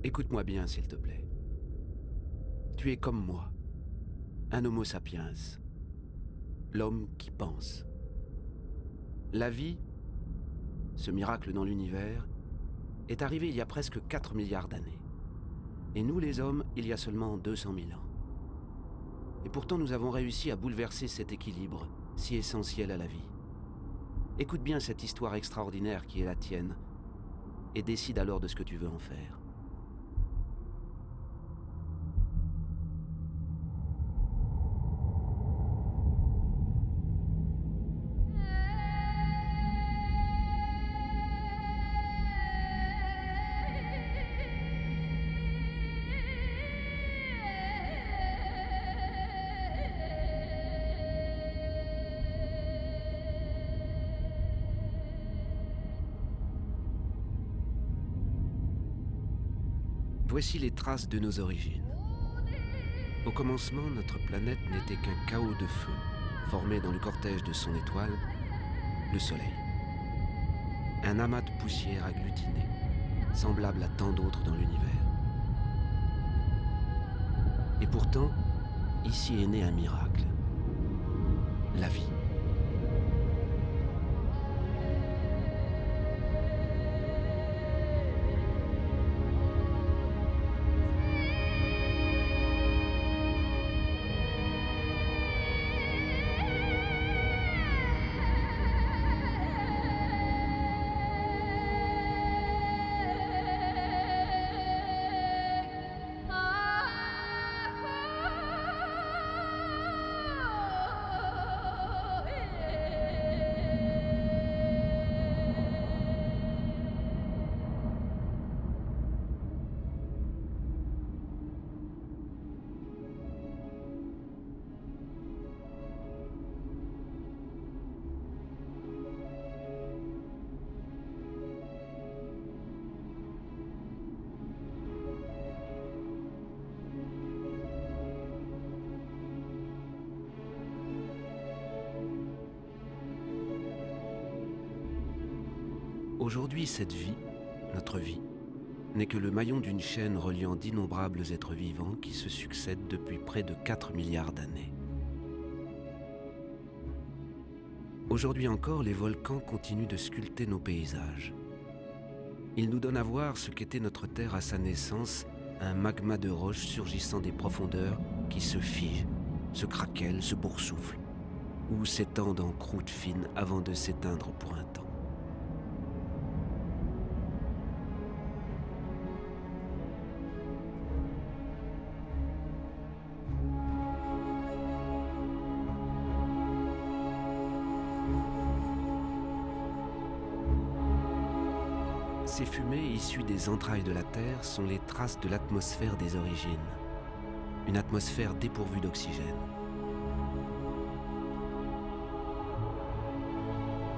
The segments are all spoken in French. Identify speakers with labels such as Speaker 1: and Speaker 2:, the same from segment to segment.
Speaker 1: Écoute-moi bien, s'il te plaît. Tu es comme moi, un homo sapiens, l'homme qui pense. La vie, ce miracle dans l'univers, est arrivé il y a presque 4 milliards d'années. Et nous, les hommes, il y a seulement 200 000 ans. Et pourtant, nous avons réussi à bouleverser cet équilibre, si essentiel à la vie. Écoute bien cette histoire extraordinaire qui est la tienne, et décide alors de ce que tu veux en faire. Voici les traces de nos origines. Au commencement, notre planète n'était qu'un chaos de feu, formé dans le cortège de son étoile, le Soleil. Un amas de poussière agglutinée, semblable à tant d'autres dans l'univers. Et pourtant, ici est né un miracle, la vie. Aujourd'hui, cette vie, notre vie, n'est que le maillon d'une chaîne reliant d'innombrables êtres vivants qui se succèdent depuis près de 4 milliards d'années. Aujourd'hui encore, les volcans continuent de sculpter nos paysages. Ils nous donnent à voir ce qu'était notre Terre à sa naissance, un magma de roches surgissant des profondeurs qui se fige, se craquelle, se boursoufle, ou s'étendent en croûte fine avant de s'éteindre pour un temps. Ces fumées issues des entrailles de la Terre sont les traces de l'atmosphère des origines. Une atmosphère dépourvue d'oxygène.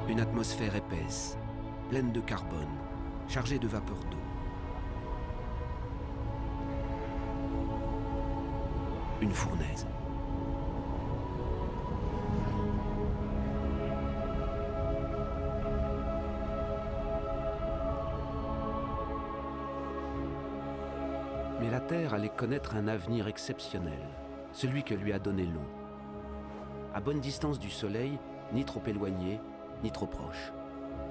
Speaker 1: Une atmosphère épaisse, pleine de carbone, chargée de vapeur d'eau. Une fournaise. Mais la Terre allait connaître un avenir exceptionnel, celui que lui a donné l'eau. À bonne distance du Soleil, ni trop éloignée, ni trop proche,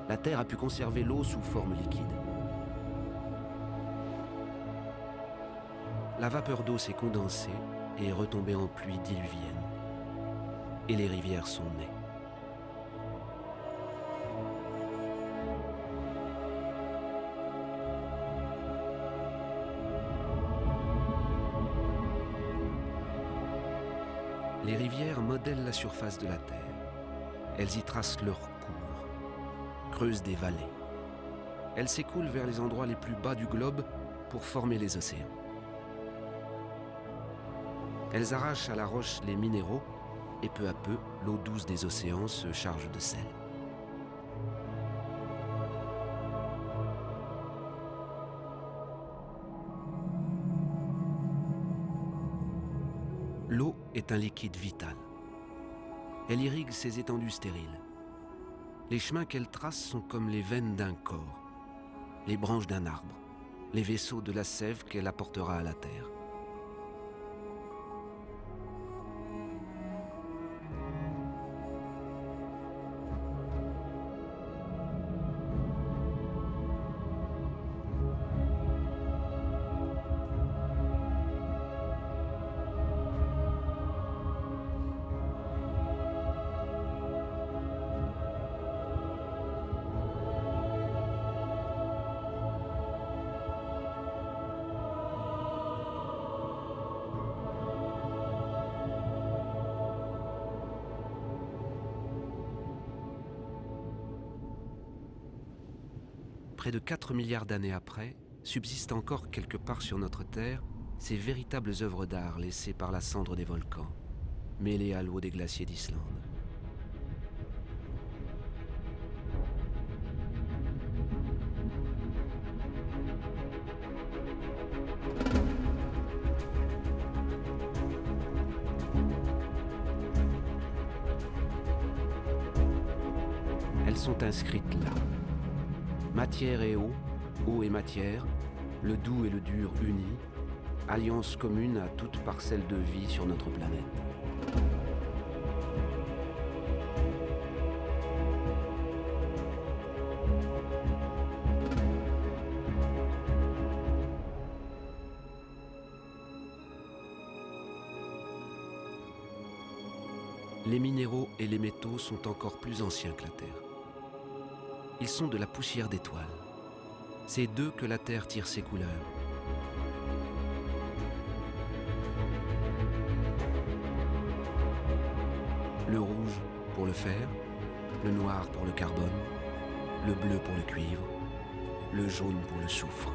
Speaker 1: la Terre a pu conserver l'eau sous forme liquide. La vapeur d'eau s'est condensée et est retombée en pluie diluvienne. Et les rivières sont nées. Les rivières modèlent la surface de la Terre. Elles y tracent leur cours, creusent des vallées. Elles s'écoulent vers les endroits les plus bas du globe pour former les océans. Elles arrachent à la roche les minéraux et peu à peu, l'eau douce des océans se charge de sel. L'eau est un liquide vital. Elle irrigue ces étendues stériles. Les chemins qu'elle trace sont comme les veines d'un corps, les branches d'un arbre, les vaisseaux de la sève qu'elle apportera à la Terre. Près de 4 milliards d'années après, subsistent encore quelque part sur notre Terre ces véritables œuvres d'art laissées par la cendre des volcans, mêlées à l'eau des glaciers d'Islande. Elles sont inscrites là. Matière et eau et matière, le doux et le dur unis, alliance commune à toute parcelle de vie sur notre planète. Les minéraux et les métaux sont encore plus anciens que la Terre. Ils sont de la poussière d'étoiles. C'est d'eux que la Terre tire ses couleurs. Le rouge pour le fer, le noir pour le carbone, le bleu pour le cuivre, le jaune pour le soufre.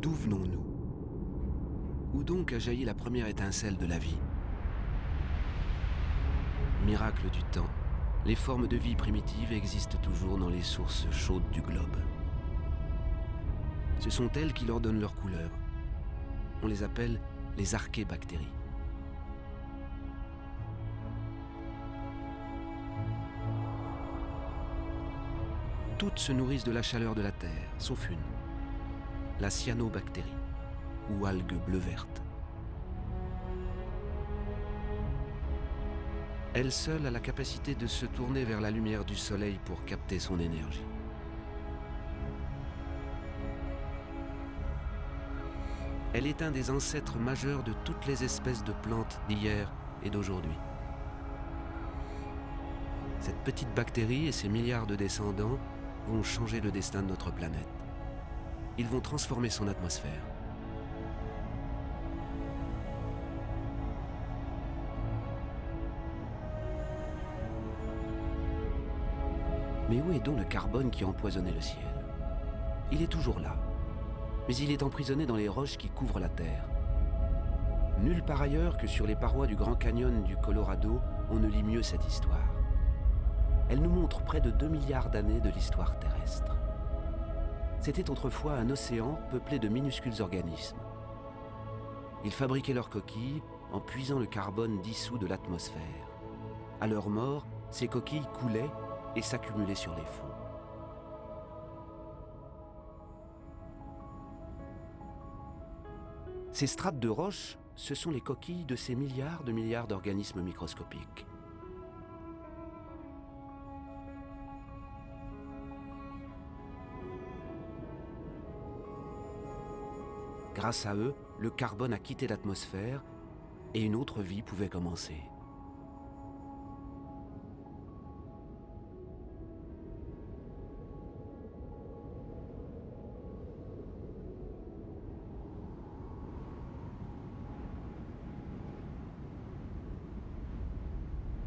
Speaker 1: D'où venons-nous? Où donc a jailli la première étincelle de la vie? Miracle du temps, les formes de vie primitives existent toujours dans les sources chaudes du globe. Ce sont elles qui leur donnent leur couleur. On les appelle les archébactéries. Toutes se nourrissent de la chaleur de la Terre, sauf une. La cyanobactérie, ou algue bleu-verte. Elle seule a la capacité de se tourner vers la lumière du soleil pour capter son énergie. Elle est un des ancêtres majeurs de toutes les espèces de plantes d'hier et d'aujourd'hui. Cette petite bactérie et ses milliards de descendants vont changer le destin de notre planète. Ils vont transformer son atmosphère. Mais où est donc le carbone qui empoisonnait le ciel? Il est toujours là, mais il est emprisonné dans les roches qui couvrent la Terre. Nulle part ailleurs que sur les parois du Grand Canyon du Colorado, on ne lit mieux cette histoire. Elle nous montre près de 2 milliards d'années de l'histoire terrestre. C'était autrefois un océan peuplé de minuscules organismes. Ils fabriquaient leurs coquilles en puisant le carbone dissous de l'atmosphère. À leur mort, ces coquilles coulaient et s'accumulaient sur les fonds. Ces strates de roches, ce sont les coquilles de ces milliards d'organismes microscopiques. Grâce à eux, le carbone a quitté l'atmosphère et une autre vie pouvait commencer.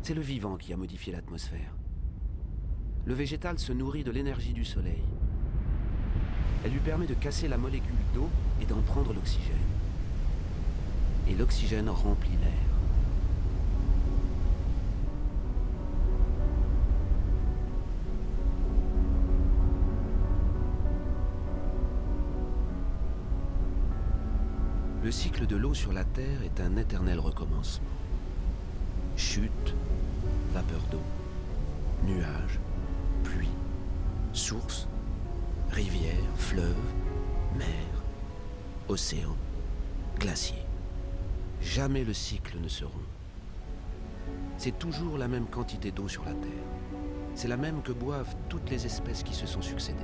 Speaker 1: C'est le vivant qui a modifié l'atmosphère. Le végétal se nourrit de l'énergie du soleil. Elle lui permet de casser la molécule d'eau et d'en prendre l'oxygène. et l'oxygène remplit l'air. Le cycle de l'eau sur la Terre est un éternel recommencement. Chute, vapeur d'eau, nuages, pluie, source, rivière, fleuve, mer, océan, glacier. Jamais le cycle ne se rompt. C'est toujours la même quantité d'eau sur la Terre. C'est la même que boivent toutes les espèces qui se sont succédées.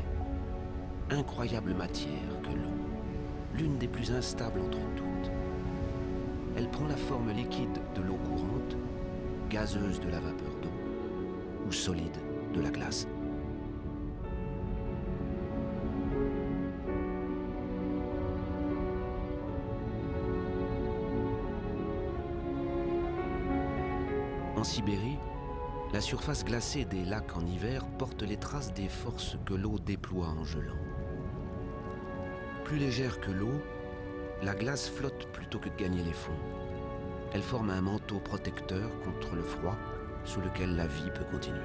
Speaker 1: Incroyable matière que l'eau, l'une des plus instables entre toutes. Elle prend la forme liquide de l'eau courante, gazeuse de la vapeur d'eau, ou solide de la glace. En Sibérie, la surface glacée des lacs en hiver porte les traces des forces que l'eau déploie en gelant. Plus légère que l'eau, la glace flotte plutôt que de gagner les fonds. Elle forme un manteau protecteur contre le froid sous lequel la vie peut continuer.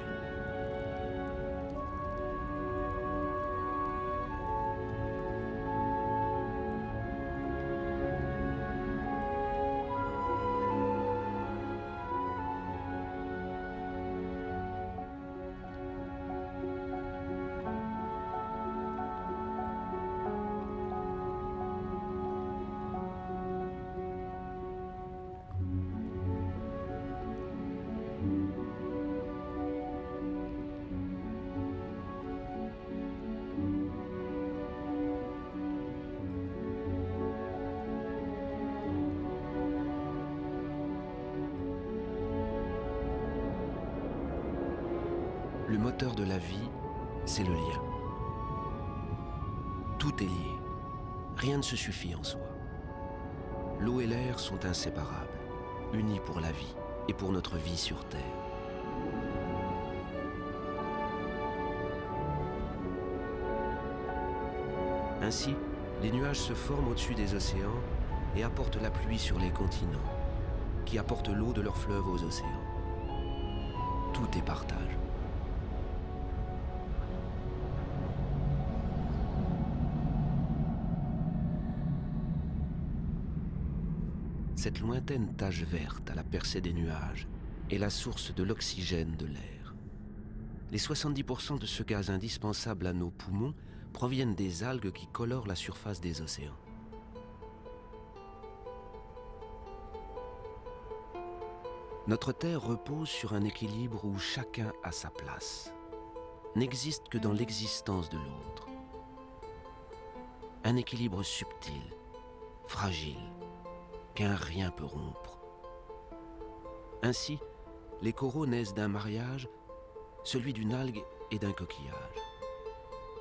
Speaker 1: Le moteur de la vie, c'est le lien. Tout est lié. Rien ne se suffit en soi. L'eau et l'air sont inséparables, unis pour la vie et pour notre vie sur Terre. Ainsi, les nuages se forment au-dessus des océans et apportent la pluie sur les continents, qui apportent l'eau de leurs fleuves aux océans. Tout est partage. Cette lointaine tache verte à la percée des nuages est la source de l'oxygène de l'air. Les 70% de ce gaz indispensable à nos poumons proviennent des algues qui colorent la surface des océans. Notre Terre repose sur un équilibre où chacun a sa place, n'existe que dans l'existence de l'autre. Un équilibre subtil, fragile, qu'un rien peut rompre. Ainsi, les coraux naissent d'un mariage, celui d'une algue et d'un coquillage.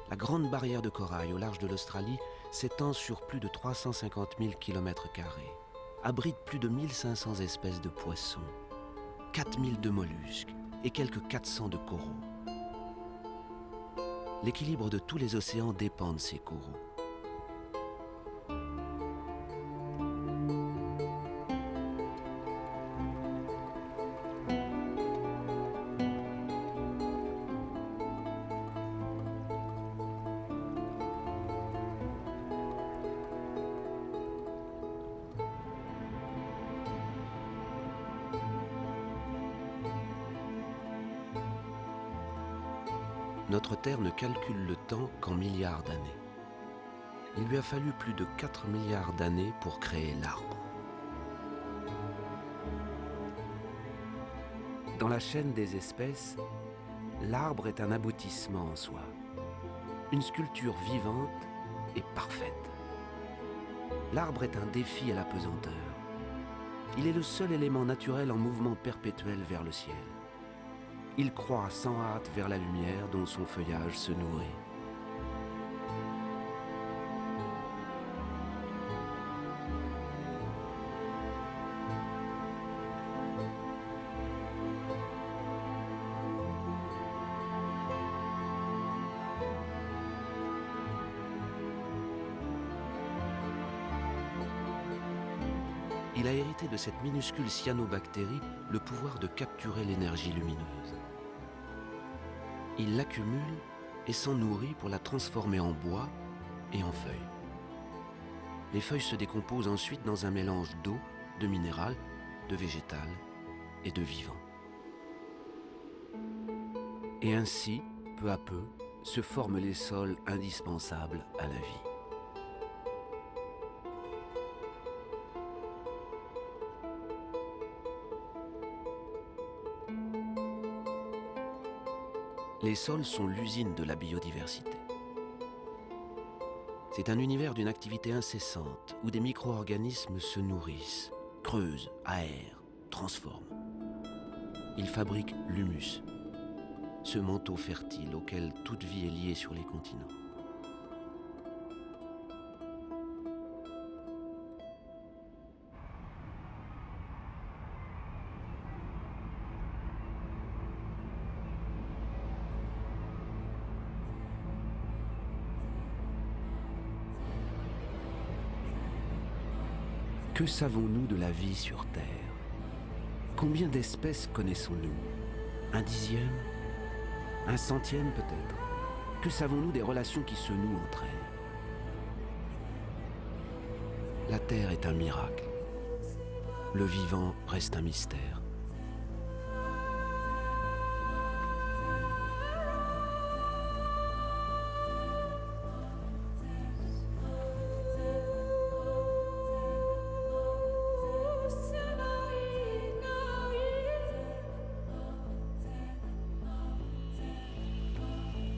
Speaker 1: La grande barrière de corail au large de l'Australie s'étend sur plus de 350 000 km², abrite plus de 1500 espèces de poissons, 4000 de mollusques et quelques 400 de coraux. L'équilibre de tous les océans dépend de ces coraux. Notre Terre ne calcule le temps qu'en milliards d'années. Il lui a fallu plus de 4 milliards d'années pour créer l'arbre. Dans la chaîne des espèces, l'arbre est un aboutissement en soi, une sculpture vivante et parfaite. L'arbre est un défi à la pesanteur. Il est le seul élément naturel en mouvement perpétuel vers le ciel. Il croît sans hâte vers la lumière dont son feuillage se nourrit. Il il a hérité de cette minuscule cyanobactérie le pouvoir de capturer l'énergie lumineuse. Il l'accumule et s'en nourrit pour la transformer en bois et en feuilles. Les feuilles se décomposent ensuite dans un mélange d'eau, de minéral, de végétal et de vivant. Et ainsi, peu à peu, se forment les sols indispensables à la vie. Les sols sont l'usine de la biodiversité. C'est un univers d'une activité incessante où des micro-organismes se nourrissent, creusent, aèrent, transforment. Ils fabriquent l'humus, ce manteau fertile auquel toute vie est liée sur les continents. Que savons-nous de la vie sur Terre? Combien d'espèces connaissons-nous? Un dixième? Un centième peut-être? Que savons-nous des relations qui se nouent entre elles? La Terre est un miracle. Le vivant reste un mystère.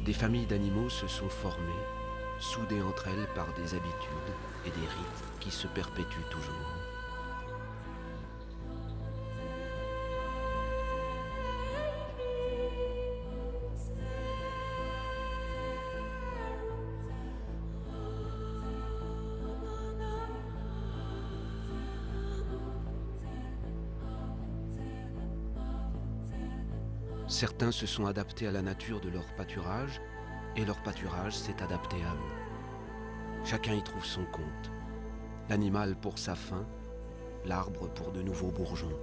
Speaker 1: Des familles d'animaux se sont formées, soudées entre elles par des habitudes et des rites qui se perpétuent toujours. Certains se sont adaptés à la nature de leur pâturage, et leur pâturage s'est adapté à eux. Chacun y trouve son compte. L'animal pour sa faim, l'arbre pour de nouveaux bourgeons.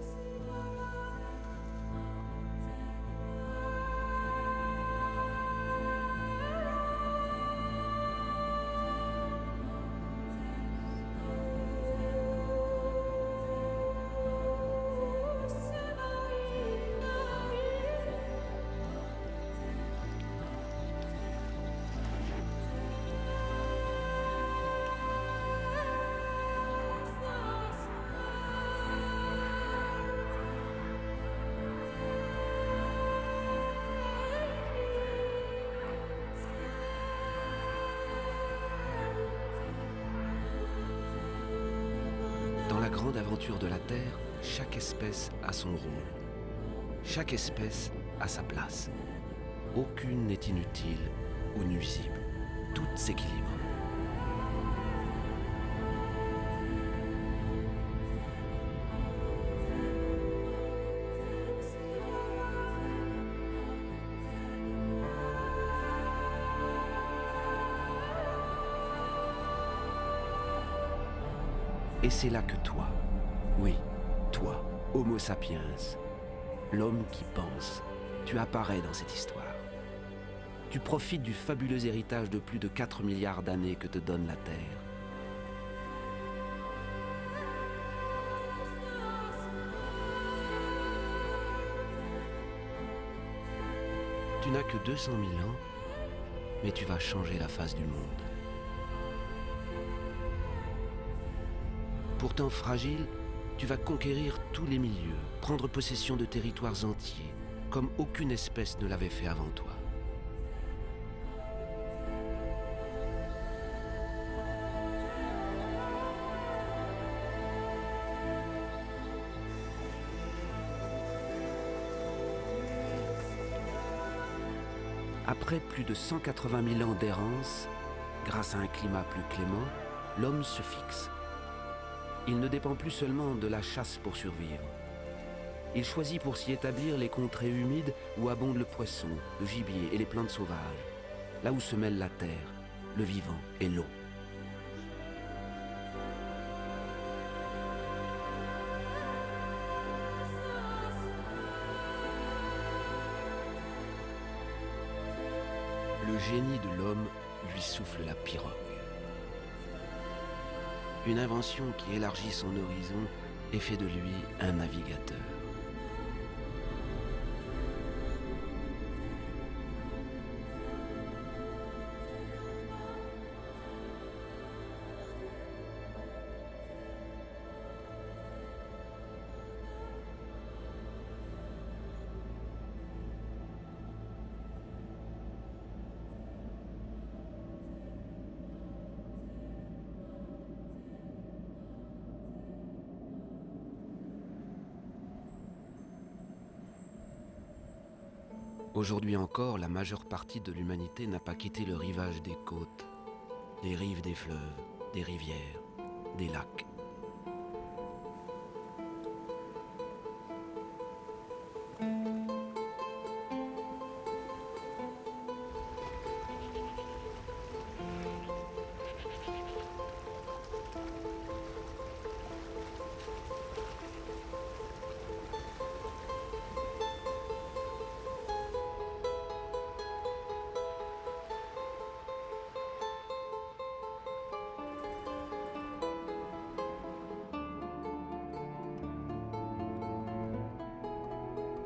Speaker 1: Dans la grande aventure de la Terre, chaque espèce a son rôle. Chaque espèce a sa place. Aucune n'est inutile ou nuisible. Toutes s'équilibrent. Et c'est là que toi, oui, toi, Homo sapiens, l'homme qui pense, tu apparais dans cette histoire. Tu profites du fabuleux héritage de plus de 4 milliards d'années que te donne la Terre. Tu n'as que 200 000 ans, mais tu vas changer la face du monde. Pourtant fragile, tu vas conquérir tous les milieux, prendre possession de territoires entiers, comme aucune espèce ne l'avait fait avant toi. Après plus de 180 000 ans d'errance, grâce à un climat plus clément, l'homme se fixe. Il ne dépend plus seulement de la chasse pour survivre. Il choisit pour s'y établir les contrées humides où abondent le poisson, le gibier et les plantes sauvages, là où se mêlent la terre, le vivant et l'eau. le génie de l'homme lui souffle la pirogue. Une invention qui élargit son horizon et fait de lui un navigateur. Aujourd'hui encore, la majeure partie de l'humanité n'a pas quitté le rivage des côtes, les rives des fleuves, des rivières, des lacs.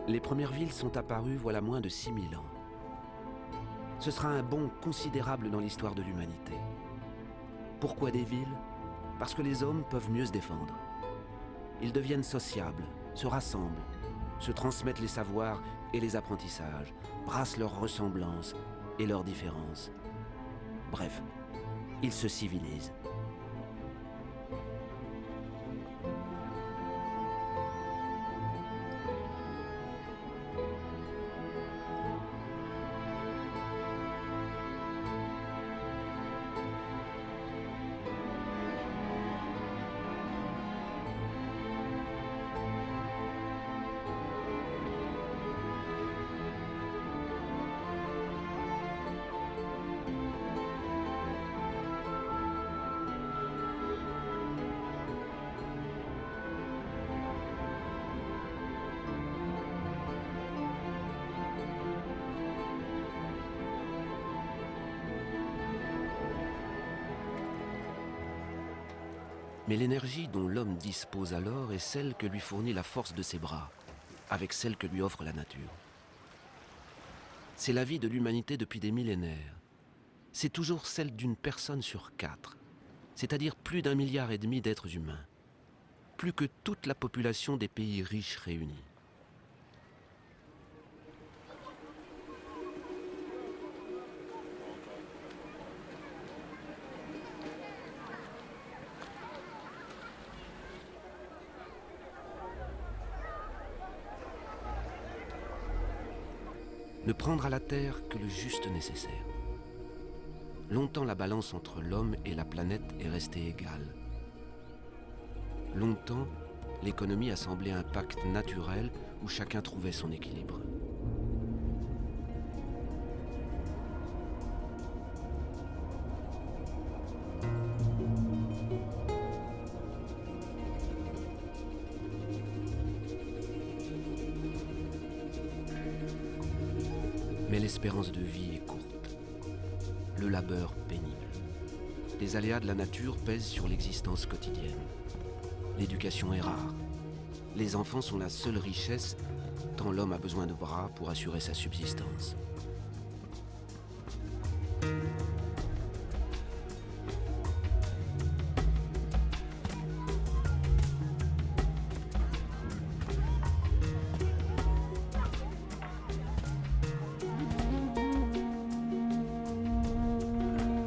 Speaker 1: Les premières villes sont apparues voilà moins de 6000 ans. Ce sera un bond considérable dans l'histoire de l'humanité. Pourquoi des villes? Parce que les hommes peuvent mieux se défendre. Ils deviennent sociables, se rassemblent, se transmettent les savoirs et les apprentissages, brassent leurs ressemblances et leurs différences. Bref, ils se civilisent. Mais l'énergie dont l'homme dispose alors est celle que lui fournit la force de ses bras, avec celle que lui offre la nature. C'est la vie de l'humanité depuis des millénaires. C'est toujours celle d'une personne sur 4, c'est-à-dire plus d'1,5 milliard d'êtres humains, plus que toute la population des pays riches réunis. Ne prendre à la terre que le juste nécessaire. Longtemps, la balance entre l'homme et la planète est restée égale. Longtemps, l'économie a semblé un pacte naturel où chacun trouvait son équilibre. Mais l'espérance de vie est courte, le labeur pénible. Les aléas de la nature pèsent sur l'existence quotidienne. L'éducation est rare. Les enfants sont la seule richesse, tant l'homme a besoin de bras pour assurer sa subsistance.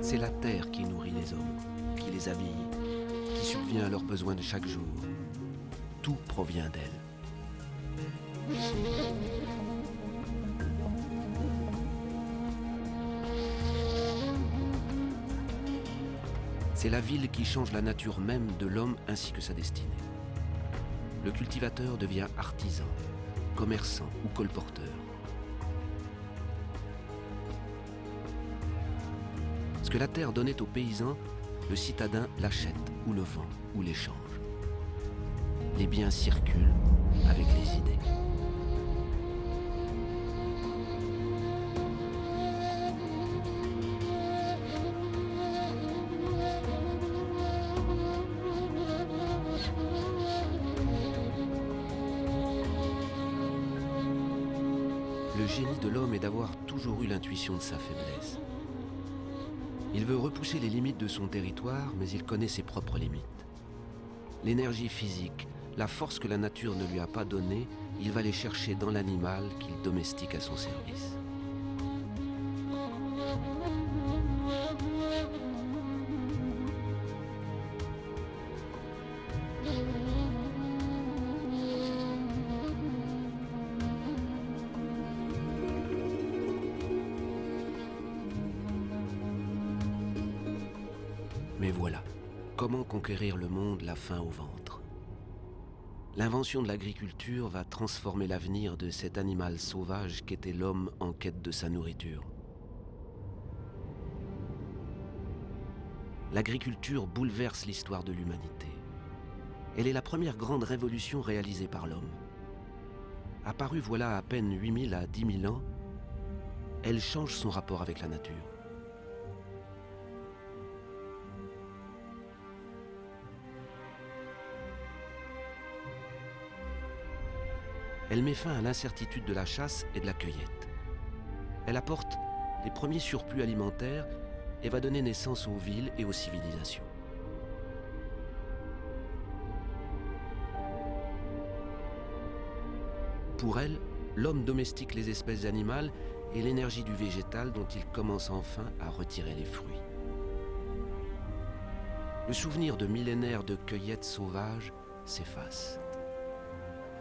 Speaker 1: C'est la terre qui nourrit les hommes, qui les habille, qui subvient à leurs besoins de chaque jour. Tout provient d'elle. C'est la ville qui change la nature même de l'homme ainsi que sa destinée. Le cultivateur devient artisan, commerçant ou colporteur. Ce que la terre donnait aux paysans, le citadin l'achète ou le vend ou l'échange. Les biens circulent avec les idées. Le génie de l'homme est d'avoir toujours eu l'intuition de sa faiblesse. Il veut repousser les limites de son territoire, mais il connaît ses propres limites. L'énergie physique, la force que la nature ne lui a pas donnée, il va les chercher dans l'animal qu'il domestique à son service. Mais voilà, comment conquérir le monde la faim au ventre? L'invention de l'agriculture va transformer l'avenir de cet animal sauvage qu'était l'homme en quête de sa nourriture. L'agriculture bouleverse l'histoire de l'humanité. Elle est la première grande révolution réalisée par l'homme. Apparue voilà à peine 8000 à 10 000 ans, elle change son rapport avec la nature. Elle met fin à l'incertitude de la chasse et de la cueillette. Elle apporte les premiers surplus alimentaires et va donner naissance aux villes et aux civilisations. Pour elle, l'homme domestique les espèces animales et l'énergie du végétal dont il commence enfin à retirer les fruits. Le souvenir de millénaires de cueillettes sauvages s'efface.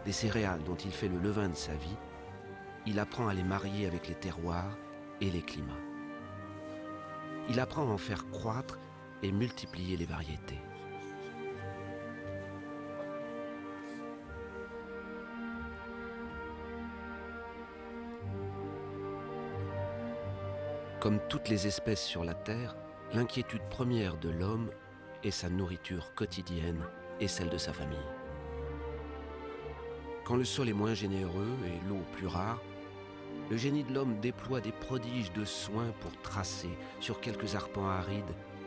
Speaker 1: Des céréales dont il fait le levain de sa vie, il apprend à les marier avec les terroirs et les climats. Il apprend à en faire croître et multiplier les variétés. Comme toutes les espèces sur la Terre, l'inquiétude première de l'homme est sa nourriture quotidienne et celle de sa famille. Quand le sol est moins généreux et l'eau plus rare, le génie de l'homme déploie des prodiges de soins pour tracer, sur quelques arpents arides,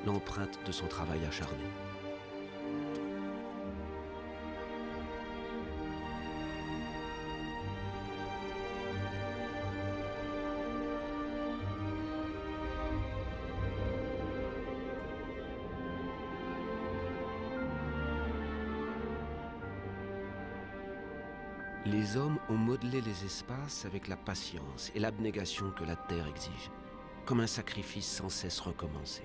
Speaker 1: l'empreinte de son travail acharné. Les hommes ont modelé les espaces avec la patience et l'abnégation que la terre exige, comme un sacrifice sans cesse recommencé.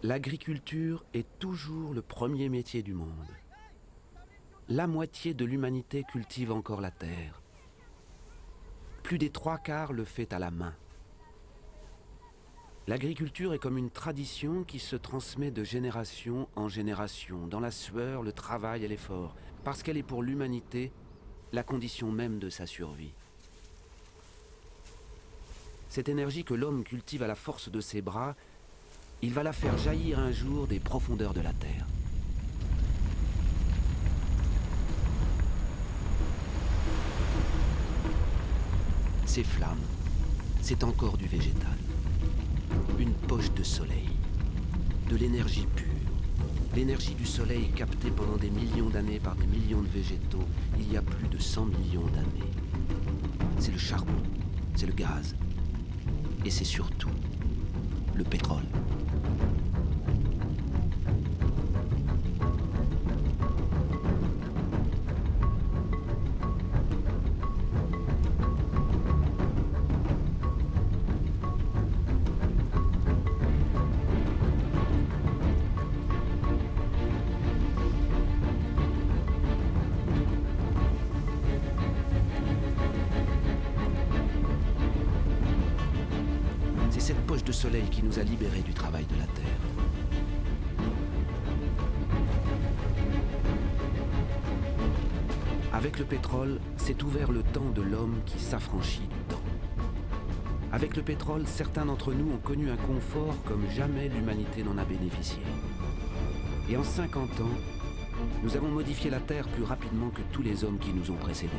Speaker 1: L'agriculture est toujours le premier métier du monde. La moitié de l'humanité cultive encore la terre. Plus des 3/4 le fait à la main. L'agriculture est comme une tradition qui se transmet de génération en génération, dans la sueur, le travail et l'effort, parce qu'elle est pour l'humanité la condition même de sa survie. Cette énergie que l'homme cultive à la force de ses bras, il va la faire jaillir un jour des profondeurs de la terre. Ces flammes, c'est encore du végétal. Une poche de soleil, de l'énergie pure. L'énergie du soleil captée pendant des millions d'années par des millions de végétaux, il y a plus de 100 millions d'années. C'est le charbon, c'est le gaz, et c'est surtout le pétrole. C'est cette poche de soleil qui nous a libérés du travail de la terre. Avec le pétrole, s'est ouvert le temps de l'homme qui s'affranchit du temps. Avec le pétrole, certains d'entre nous ont connu un confort comme jamais l'humanité n'en a bénéficié. Et en 50 ans, nous avons modifié la Terre plus rapidement que tous les hommes qui nous ont précédés.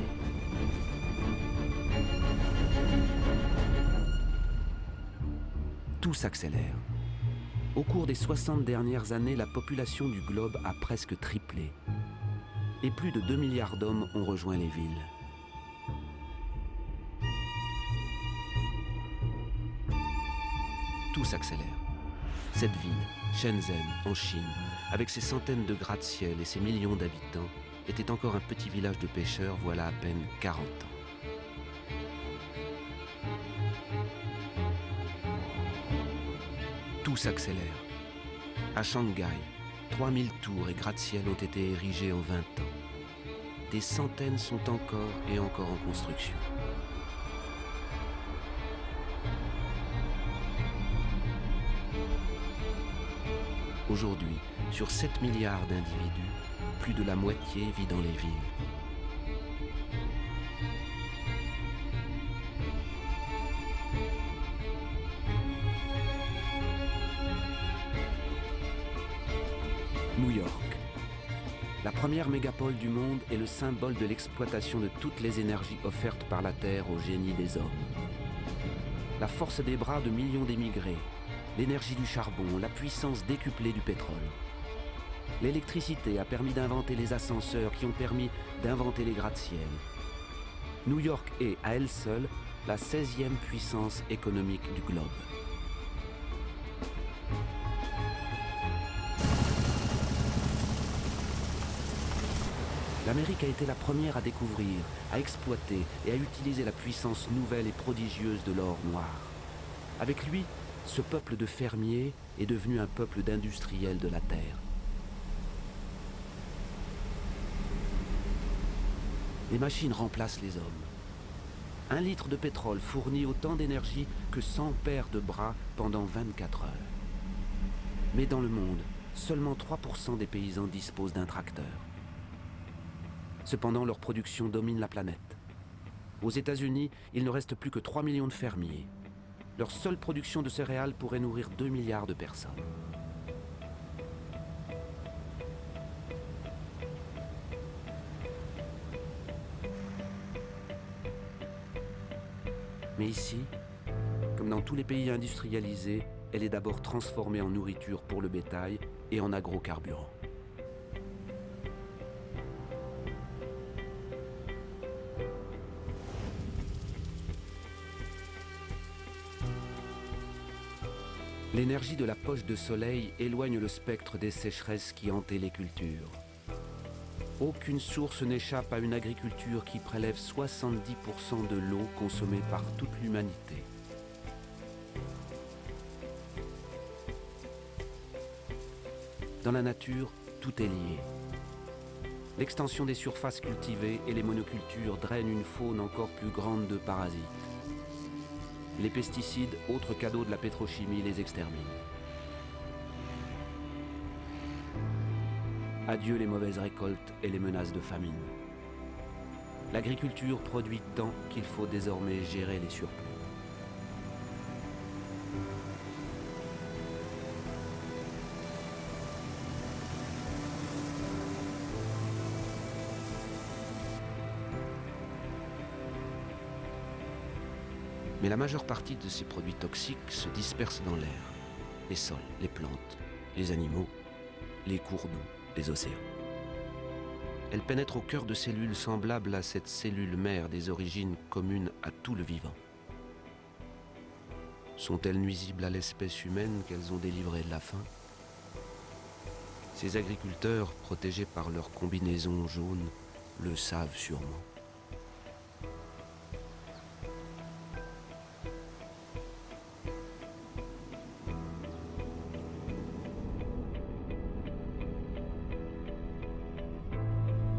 Speaker 1: Tout s'accélère. Au cours des 60 dernières années, la population du globe a presque triplé. Et plus de 2 milliards d'hommes ont rejoint les villes. Tout s'accélère. Cette ville, Shenzhen, en Chine, avec ses centaines de gratte-ciel et ses millions d'habitants, était encore un petit village de pêcheurs voilà à peine 40 ans. Tout s'accélère. À Shanghai, 3000 tours et gratte-ciel ont été érigés en 20 ans. Des centaines sont encore et encore en construction. Aujourd'hui, sur 7 milliards d'individus, plus de la moitié vit dans les villes. New York. La première mégapole du monde est le symbole de l'exploitation de toutes les énergies offertes par la Terre au génie des hommes. La force des bras de millions d'émigrés, l'énergie du charbon, la puissance décuplée du pétrole. L'électricité a permis d'inventer les ascenseurs qui ont permis d'inventer les gratte-ciel. New York est, à elle seule, la 16e puissance économique du globe. L'Amérique a été la première à découvrir, à exploiter et à utiliser la puissance nouvelle et prodigieuse de l'or noir. Avec lui, ce peuple de fermiers est devenu un peuple d'industriels de la terre. Les machines remplacent les hommes. 1 litre de pétrole fournit autant d'énergie que 100 paires de bras pendant 24 heures. Mais dans le monde, seulement 3% des paysans disposent d'un tracteur. Cependant, leur production domine la planète. Aux États-Unis, il ne reste plus que 3 millions de fermiers. Leur seule production de céréales pourrait nourrir 2 milliards de personnes. Mais ici, comme dans tous les pays industrialisés, elle est d'abord transformée en nourriture pour le bétail et en agrocarburants. L'énergie de la poche de soleil éloigne le spectre des sécheresses qui hantaient les cultures. Aucune source n'échappe à une agriculture qui prélève 70% de l'eau consommée par toute l'humanité. Dans la nature, tout est lié. L'extension des surfaces cultivées et les monocultures drainent une faune encore plus grande de parasites. Les pesticides, autres cadeaux de la pétrochimie, les exterminent. Adieu les mauvaises récoltes et les menaces de famine. L'agriculture produit tant qu'il faut désormais gérer les surplus. Mais la majeure partie de ces produits toxiques se dispersent dans l'air, les sols, les plantes, les animaux, les cours d'eau, les océans. Elles pénètrent au cœur de cellules semblables à cette cellule mère des origines communes à tout le vivant. Sont-elles nuisibles à l'espèce humaine qu'elles ont délivrée de la faim? Ces agriculteurs, protégés par leur combinaison jaune, le savent sûrement.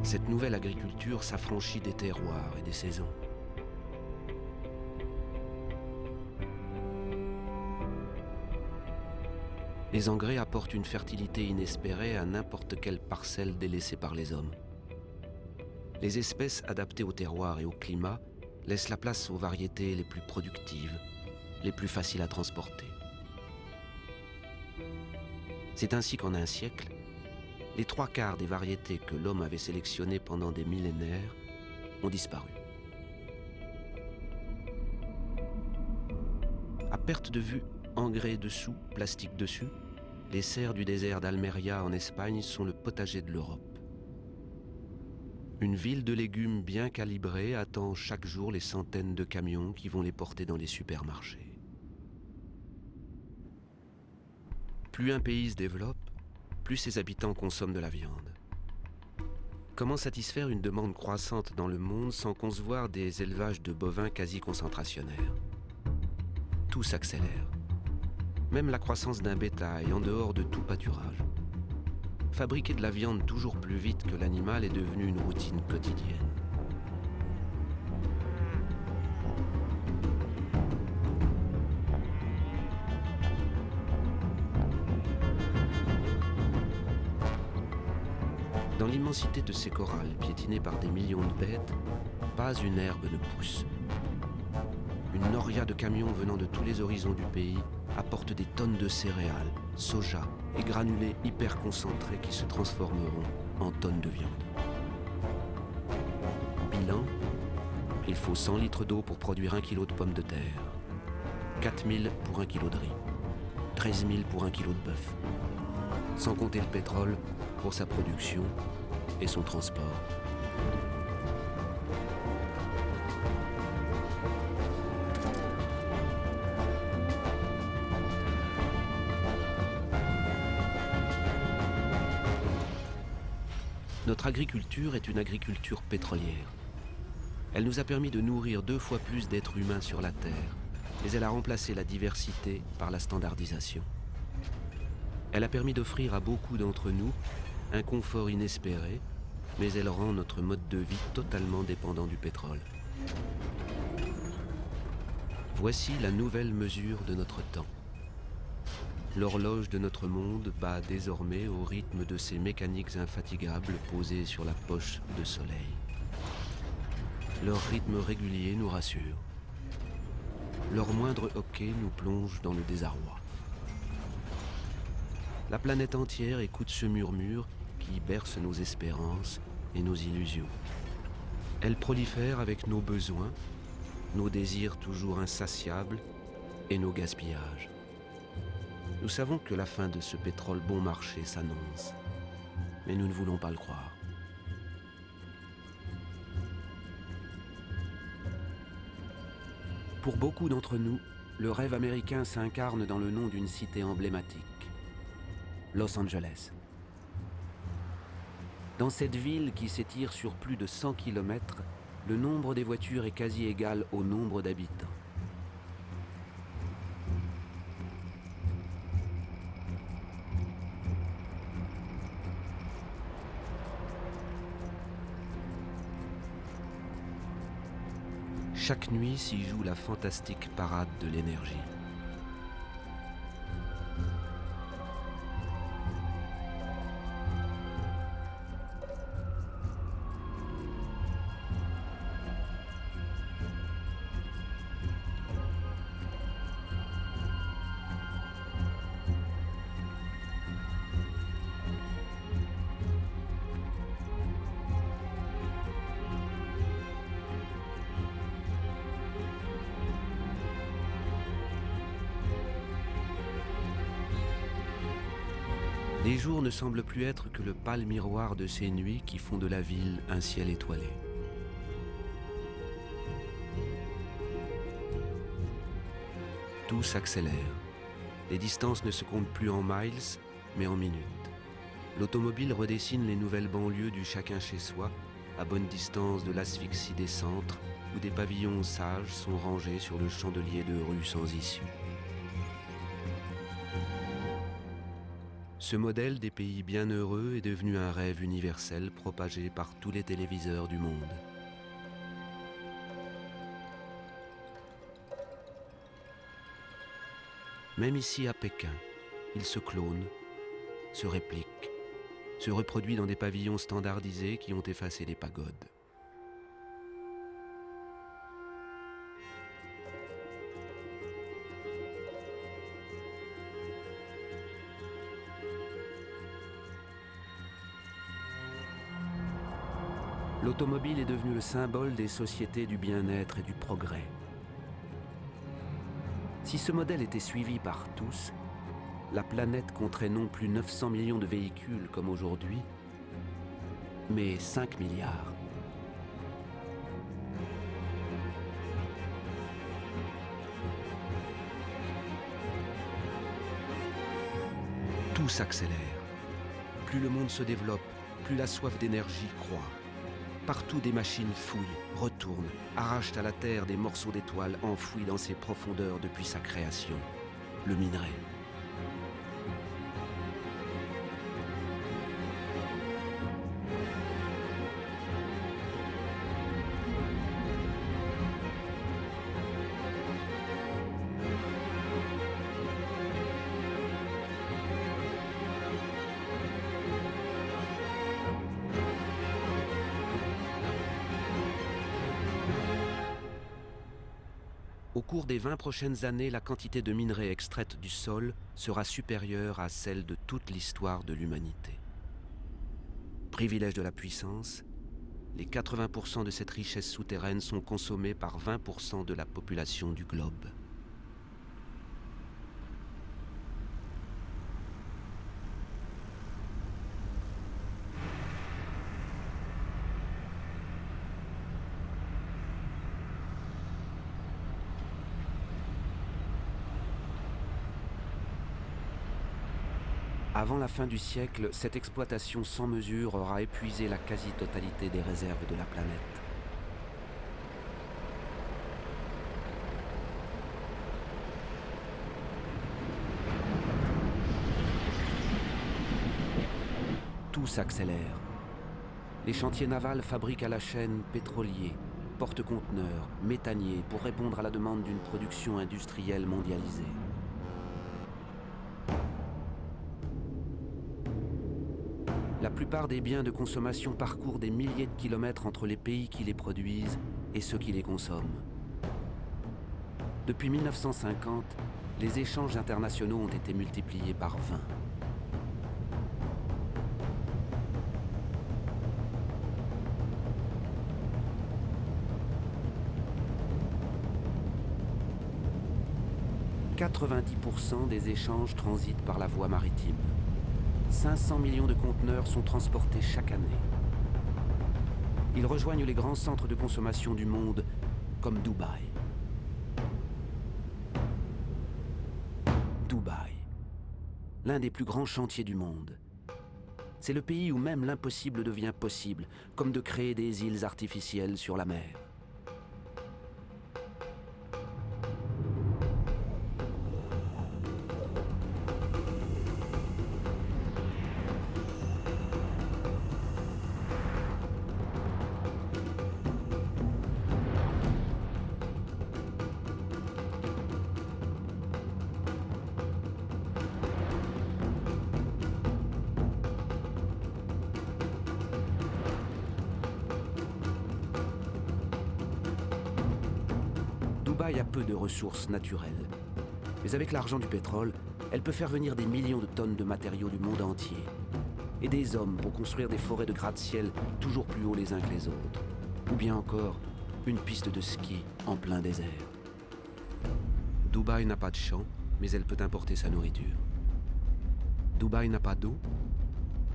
Speaker 1: Cette nouvelle agriculture s'affranchit des terroirs et des saisons. Les engrais apportent une fertilité inespérée à n'importe quelle parcelle délaissée par les hommes. Les espèces adaptées au terroir et au climat laissent la place aux variétés les plus productives, les plus faciles à transporter. C'est ainsi qu'en un siècle, les 3/4 des variétés que l'homme avait sélectionnées pendant des millénaires ont disparu. À perte de vue, engrais dessous, plastique dessus, les serres du désert d'Almeria en Espagne sont le potager de l'Europe. Une ville de légumes bien calibrée attend chaque jour les centaines de camions qui vont les porter dans les supermarchés. Plus un pays se développe, plus ses habitants consomment de la viande. Comment satisfaire une demande croissante dans le monde sans concevoir des élevages de bovins quasi concentrationnaires? Tout s'accélère. Même la croissance d'un bétail en dehors de tout pâturage. Fabriquer de la viande toujours plus vite que l'animal est devenu une routine quotidienne. Dans l'immensité de ces corrals piétinés par des millions de bêtes, pas une herbe ne pousse. Une noria de camions venant de tous les horizons du pays apporte des tonnes de céréales, soja et granulés hyper concentrés qui se transformeront en tonnes de viande. Bilan, il faut 100 litres d'eau pour produire 1 kilo de pommes de terre, 4000 pour 1 kilo de riz, 13 000 pour 1 kilo de bœuf, sans compter le pétrole pour sa production et son transport. Notre agriculture est une agriculture pétrolière. Elle nous a permis de nourrir 2 fois plus d'êtres humains sur la Terre, mais elle a remplacé la diversité par la standardisation. Elle a permis d'offrir à beaucoup d'entre nous un confort inespéré, mais elle rend notre mode de vie totalement dépendant du pétrole. Voici la nouvelle mesure de notre temps. L'horloge de notre monde bat désormais au rythme de ces mécaniques infatigables posées sur la poche de soleil. Leur rythme régulier nous rassure. Leur moindre hoquet nous plonge dans le désarroi. La planète entière écoute ce murmure qui berce nos espérances et nos illusions. Elle prolifère avec nos besoins, nos désirs toujours insatiables et nos gaspillages. Nous savons que la fin de ce pétrole bon marché s'annonce, mais nous ne voulons pas le croire. Pour beaucoup d'entre nous, le rêve américain s'incarne dans le nom d'une cité emblématique, Los Angeles. Dans cette ville qui s'étire sur plus de 100 km, le nombre des voitures est quasi égal au nombre d'habitants. Chaque nuit s'y joue la fantastique parade de l'énergie. Les jours ne semblent plus être que le pâle miroir de ces nuits qui font de la ville un ciel étoilé. Tout s'accélère. Les distances ne se comptent plus en miles, mais en minutes. L'automobile redessine les nouvelles banlieues du chacun chez soi, à bonne distance de l'asphyxie des centres, où des pavillons sages sont rangés sur le chandelier de rues sans issue. Ce modèle des pays bienheureux est devenu un rêve universel propagé par tous les téléviseurs du monde. Même ici à Pékin, il se clone, se réplique, se reproduit dans des pavillons standardisés qui ont effacé les pagodes. L'automobile est devenue le symbole des sociétés du bien-être et du progrès. Si ce modèle était suivi par tous, la planète compterait non plus 900 millions de véhicules comme aujourd'hui, mais 5 milliards. Tout s'accélère. Plus le monde se développe, plus la soif d'énergie croît. Partout des machines fouillent, retournent, arrachent à la Terre des morceaux d'étoiles enfouis dans ses profondeurs depuis sa création. Le minerai. Au cours des 20 prochaines années, la quantité de minerais extraite du sol sera supérieure à celle de toute l'histoire de l'humanité. Privilège de la puissance, les 80% de cette richesse souterraine sont consommés par 20% de la population du globe. Avant la fin du siècle, cette exploitation sans mesure aura épuisé la quasi-totalité des réserves de la planète. Tout s'accélère. Les chantiers navals fabriquent à la chaîne pétroliers, porte-conteneurs, méthaniers pour répondre à la demande d'une production industrielle mondialisée. La plupart des biens de consommation parcourent des milliers de kilomètres entre les pays qui les produisent et ceux qui les consomment. Depuis 1950, les échanges internationaux ont été multipliés par 20. « 90% des échanges transitent par la voie maritime. 500 millions de conteneurs sont transportés chaque année. Ils rejoignent les grands centres de consommation du monde, comme Dubaï. Dubaï, l'un des plus grands chantiers du monde. C'est le pays où même l'impossible devient possible, comme de créer des îles artificielles sur la mer. Dubaï a peu de ressources naturelles. Mais avec l'argent du pétrole, elle peut faire venir des millions de tonnes de matériaux du monde entier. Et des hommes pour construire des forêts de gratte-ciel toujours plus hauts les uns que les autres. Ou bien encore, une piste de ski en plein désert. Dubaï n'a pas de champs, mais elle peut importer sa nourriture. Dubaï n'a pas d'eau,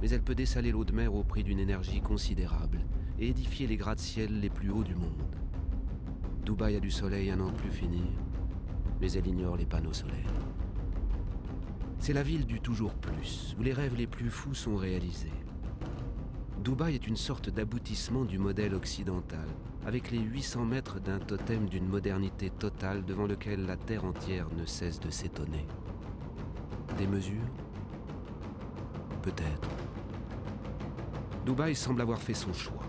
Speaker 1: mais elle peut dessaler l'eau de mer au prix d'une énergie considérable et édifier les gratte-ciel les plus hauts du monde. Dubaï a du soleil à n'en plus finir, mais elle ignore les panneaux solaires. C'est la ville du toujours plus, où les rêves les plus fous sont réalisés. Dubaï est une sorte d'aboutissement du modèle occidental, avec les 800 mètres d'un totem d'une modernité totale devant lequel la terre entière ne cesse de s'étonner. Des mesures ? Peut-être. Dubaï semble avoir fait son choix.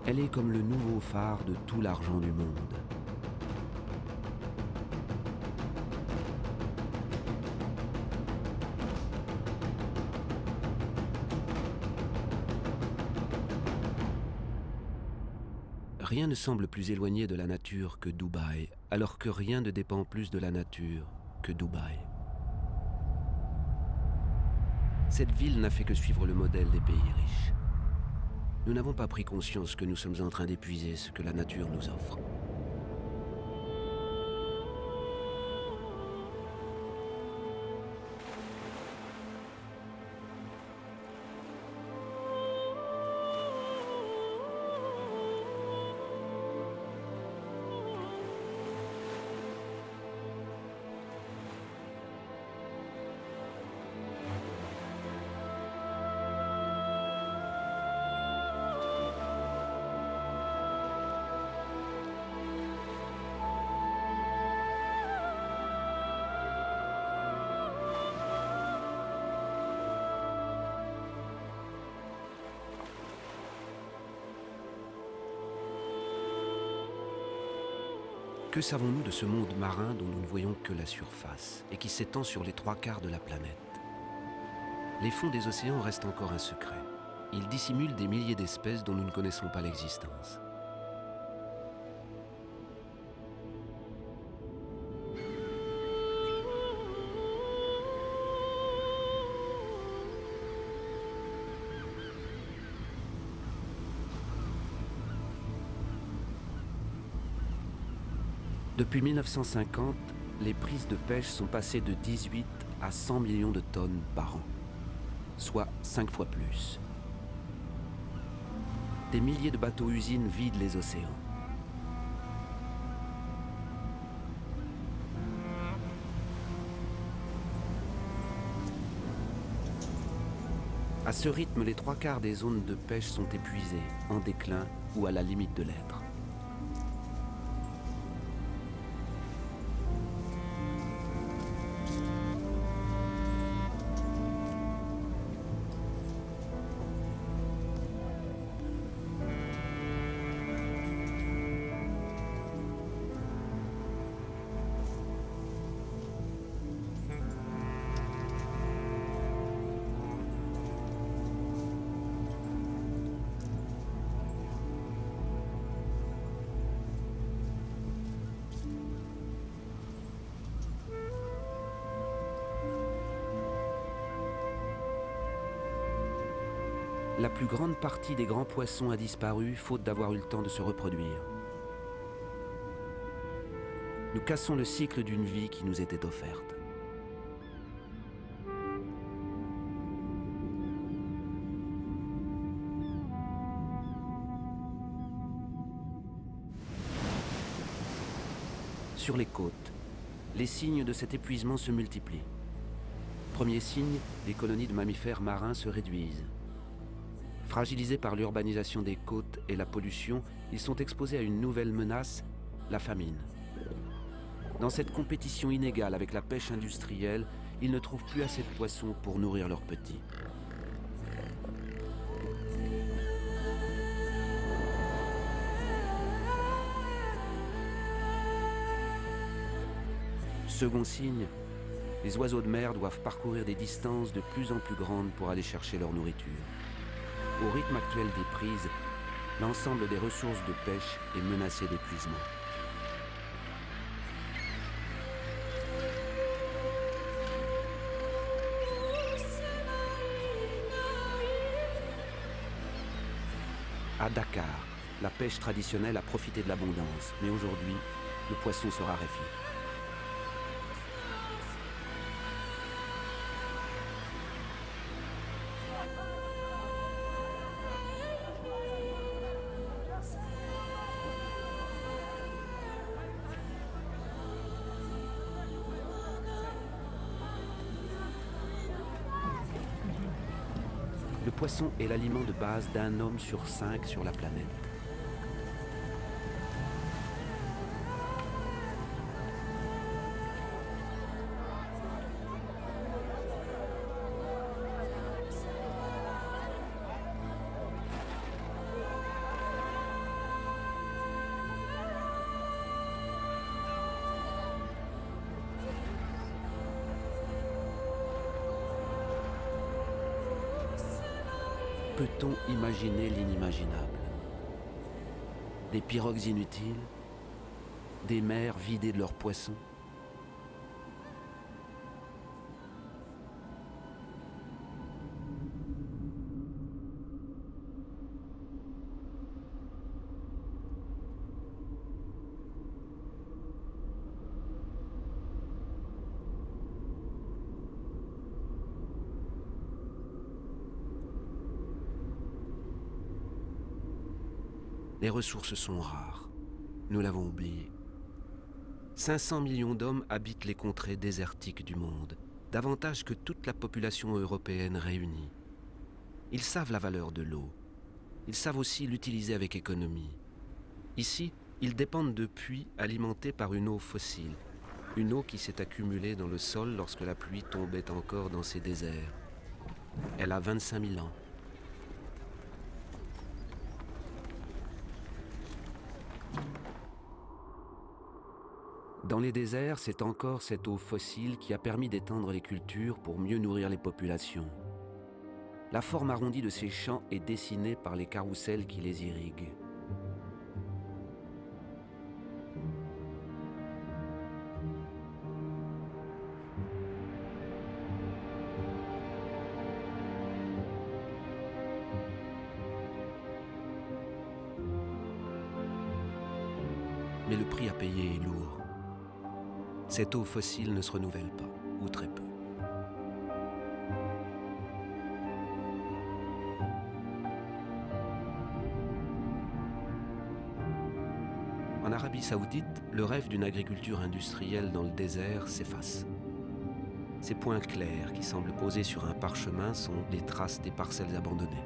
Speaker 1: Elle est comme le nouveau phare de tout l'argent du monde. Rien ne semble plus éloigné de la nature que Dubaï, alors que rien ne dépend plus de la nature que Dubaï. Cette ville n'a fait que suivre le modèle des pays riches. Nous n'avons pas pris conscience que nous sommes en train d'épuiser ce que la nature nous offre. Que savons-nous de ce monde marin dont nous ne voyons que la surface et qui s'étend sur les 3/4 de la planète? Les fonds des océans restent encore un secret. Ils dissimulent des milliers d'espèces dont nous ne connaissons pas l'existence. Depuis 1950, les prises de pêche sont passées de 18 à 100 millions de tonnes par an, soit 5 fois plus. Des milliers de bateaux-usines vident les océans. À ce rythme, les 3/4 des zones de pêche sont épuisées, en déclin ou à la limite de l'être. La plus grande partie des grands poissons a disparu faute d'avoir eu le temps de se reproduire. Nous cassons le cycle d'une vie qui nous était offerte. Sur les côtes, les signes de cet épuisement se multiplient. Premier signe, les colonies de mammifères marins se réduisent. Fragilisés par l'urbanisation des côtes et la pollution, ils sont exposés à une nouvelle menace, la famine. Dans cette compétition inégale avec la pêche industrielle, ils ne trouvent plus assez de poissons pour nourrir leurs petits. Second signe, les oiseaux de mer doivent parcourir des distances de plus en plus grandes pour aller chercher leur nourriture. Au rythme actuel des prises, l'ensemble des ressources de pêche est menacé d'épuisement. À Dakar, la pêche traditionnelle a profité de l'abondance, mais aujourd'hui, le poisson se raréfie. Le poisson est l'aliment de base d'un homme sur 5 sur la planète. Peut-on imaginer l'inimaginable? Des pirogues inutiles, des mers vidées de leurs poissons. Les ressources sont rares. Nous l'avons oublié. 500 millions d'hommes habitent les contrées désertiques du monde, davantage que toute la population européenne réunie. Ils savent la valeur de l'eau. Ils savent aussi l'utiliser avec économie. Ici, ils dépendent de puits alimentés par une eau fossile, une eau qui s'est accumulée dans le sol lorsque la pluie tombait encore dans ces déserts. Elle a 25 000 ans. Dans les déserts, c'est encore cette eau fossile qui a permis d'étendre les cultures pour mieux nourrir les populations. La forme arrondie de ces champs est dessinée par les carrousels qui les irriguent. Mais le prix à payer est lourd. Cette eau fossile ne se renouvelle pas, ou très peu. En Arabie Saoudite, le rêve d'une agriculture industrielle dans le désert s'efface. Ces points clairs qui semblent posés sur un parchemin sont les traces des parcelles abandonnées.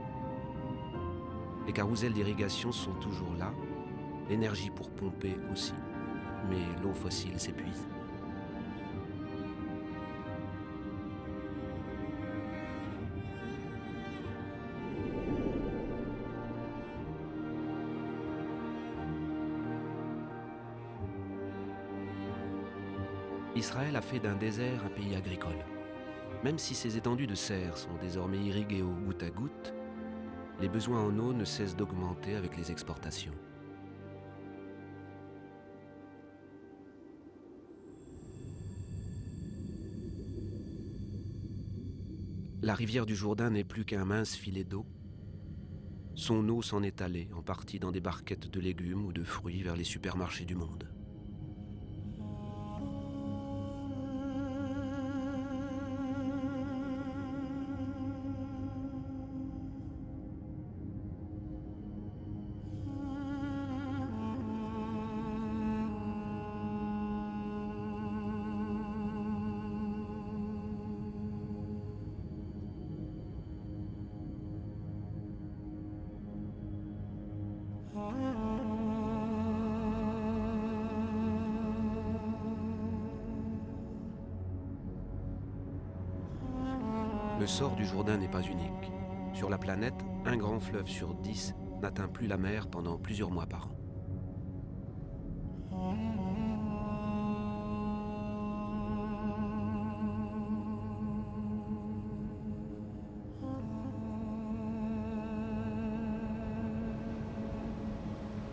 Speaker 1: Les carrousels d'irrigation sont toujours là, l'énergie pour pomper aussi, mais l'eau fossile s'épuise. Israël a fait d'un désert un pays agricole. Même si ces étendues de serre sont désormais irriguées au goutte à goutte, les besoins en eau ne cessent d'augmenter avec les exportations. La rivière du Jourdain n'est plus qu'un mince filet d'eau. Son eau s'en est allée, en partie dans des barquettes de légumes ou de fruits vers les supermarchés du monde. Le sort du Jourdain n'est pas unique. Sur la planète, un grand fleuve sur 10 n'atteint plus la mer pendant plusieurs mois par an.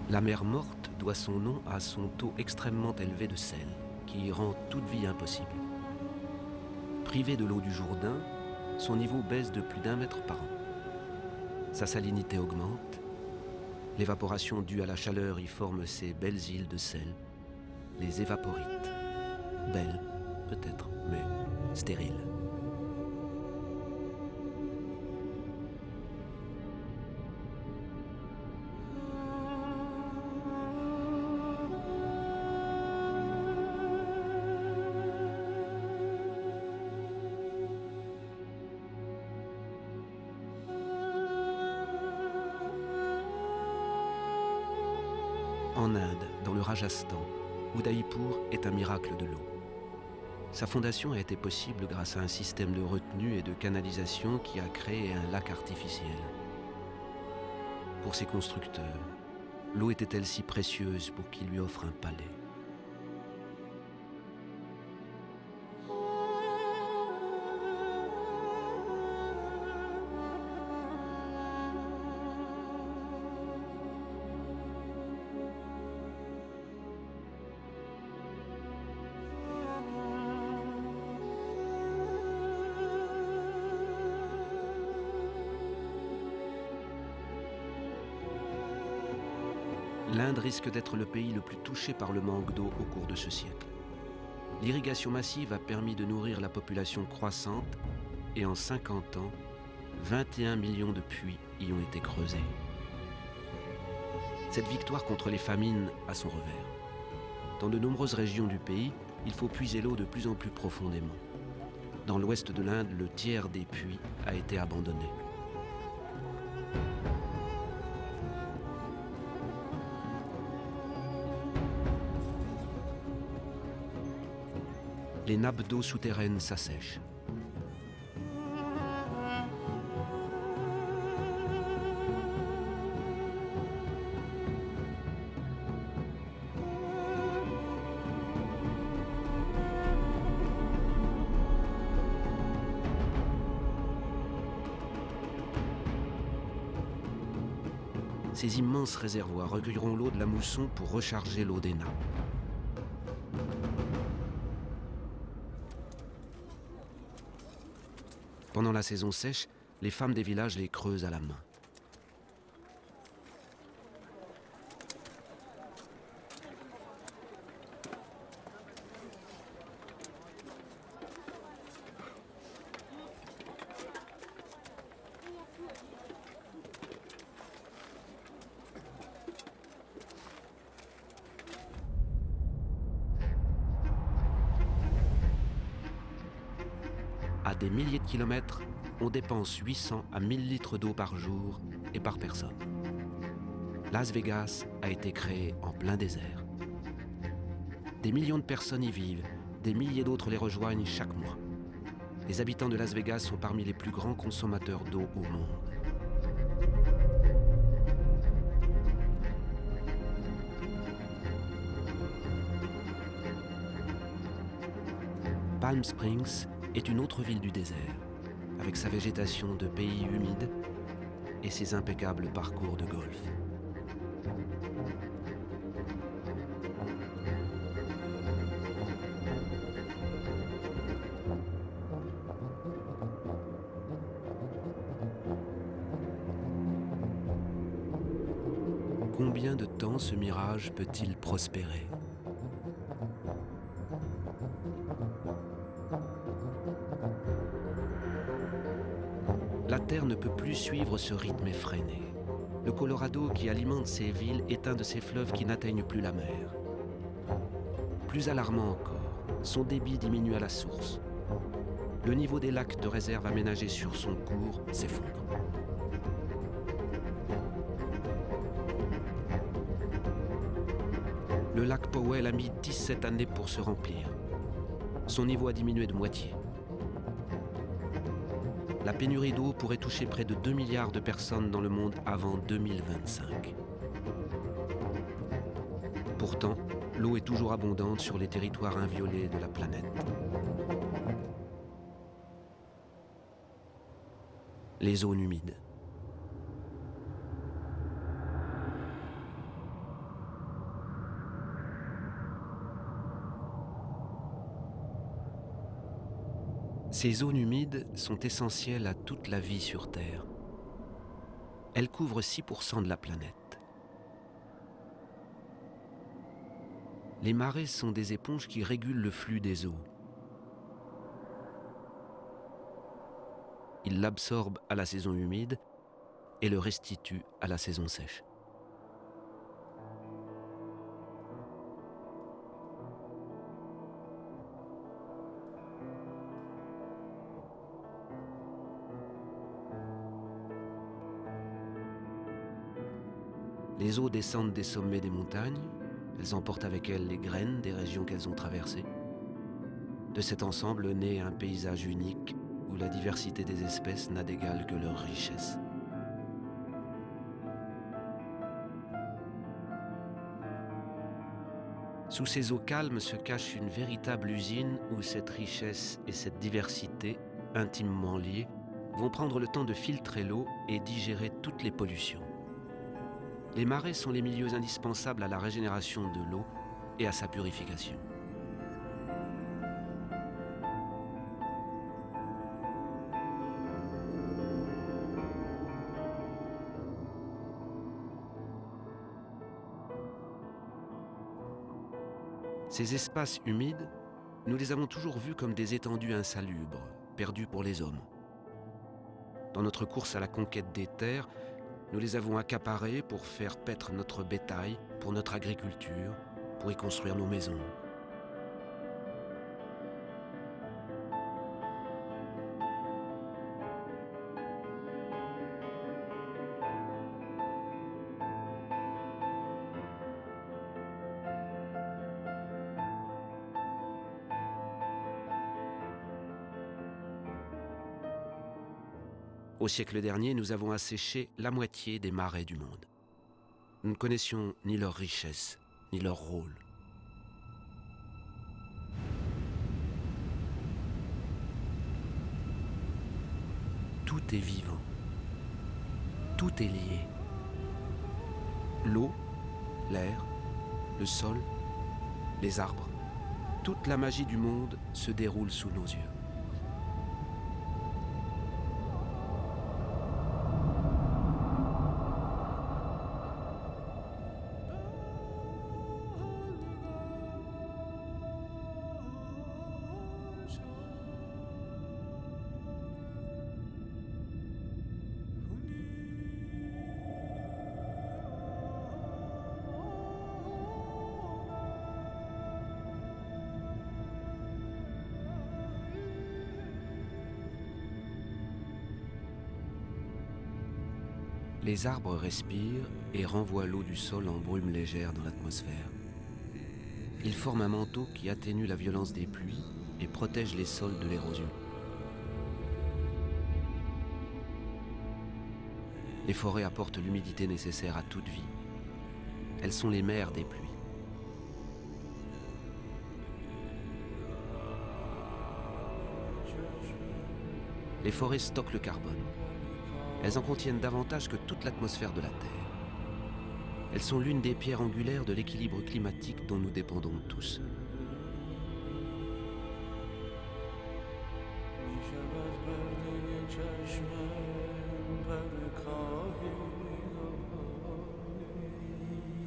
Speaker 1: La mer Morte doit son nom à son taux extrêmement élevé de sel, qui rend toute vie impossible. Privé de l'eau du Jourdain, son niveau baisse de plus d'1 mètre par an. Sa salinité augmente. L'évaporation due à la chaleur y forme ces belles îles de sel, les évaporites. Belles, peut-être, mais stériles. En Inde, dans le Rajasthan, Udaipur est un miracle de l'eau. Sa fondation a été possible grâce à un système de retenue et de canalisation qui a créé un lac artificiel. Pour ses constructeurs, l'eau était-elle si précieuse pour qu'ils lui offrent un palais? L'Inde risque d'être le pays le plus touché par le manque d'eau au cours de ce siècle. L'irrigation massive a permis de nourrir la population croissante et en 50 ans, 21 millions de puits y ont été creusés. Cette victoire contre les famines a son revers. Dans de nombreuses régions du pays, il faut puiser l'eau de plus en plus profondément. Dans l'ouest de l'Inde, le tiers des puits a été abandonné. Les nappes d'eau souterraines s'assèchent. Ces immenses réservoirs recueilleront l'eau de la mousson pour recharger l'eau des nappes. Pendant la saison sèche, les femmes des villages les creusent à la main. À des milliers de kilomètres, on dépense 800 à 1000 litres d'eau par jour et par personne. Las Vegas a été créé en plein désert. Des millions de personnes y vivent, des milliers d'autres les rejoignent chaque mois. Les habitants de Las Vegas sont parmi les plus grands consommateurs d'eau au monde. Palm Springs est une autre ville du désert, avec sa végétation de pays humides et ses impeccables parcours de golf. Combien de temps ce mirage peut-il prospérer ? La Terre ne peut plus suivre ce rythme effréné. Le Colorado qui alimente ces villes est un de ces fleuves qui n'atteignent plus la mer. Plus alarmant encore, son débit diminue à la source. Le niveau des lacs de réserve aménagés sur son cours s'effondre. Le lac Powell a mis 17 années pour se remplir. Son niveau a diminué de moitié. La pénurie d'eau pourrait toucher près de 2 milliards de personnes dans le monde avant 2025. Pourtant, l'eau est toujours abondante sur les territoires inviolés de la planète. Les zones humides. Ces zones humides sont essentielles à toute la vie sur Terre. Elles couvrent 6% de la planète. Les marées sont des éponges qui régulent le flux des eaux. Ils l'absorbent à la saison humide et le restituent à la saison sèche. Les eaux descendent des sommets des montagnes, elles emportent avec elles les graines des régions qu'elles ont traversées. De cet ensemble naît un paysage unique où la diversité des espèces n'a d'égal que leur richesse. Sous ces eaux calmes se cache une véritable usine où cette richesse et cette diversité, intimement liées, vont prendre le temps de filtrer l'eau et digérer toutes les pollutions. Les marais sont les milieux indispensables à la régénération de l'eau et à sa purification. Ces espaces humides, nous les avons toujours vus comme des étendues insalubres, perdues pour les hommes. Dans notre course à la conquête des terres, Nous les avons accaparés pour faire paître notre bétail, pour notre agriculture, pour y construire nos maisons. Au siècle dernier, nous avons asséché la moitié des marais du monde. Nous ne connaissions ni leur richesse, ni leur rôle. Tout est vivant. Tout est lié. L'eau, l'air, le sol, les arbres. Toute la magie du monde se déroule sous nos yeux. Les arbres respirent et renvoient l'eau du sol en brume légère dans l'atmosphère. Ils forment un manteau qui atténue la violence des pluies et protège les sols de l'érosion. Les forêts apportent l'humidité nécessaire à toute vie. Elles sont les mères des pluies. Les forêts stockent le carbone. Elles en contiennent davantage que toute l'atmosphère de la Terre. Elles sont l'une des pierres angulaires de l'équilibre climatique dont nous dépendons tous.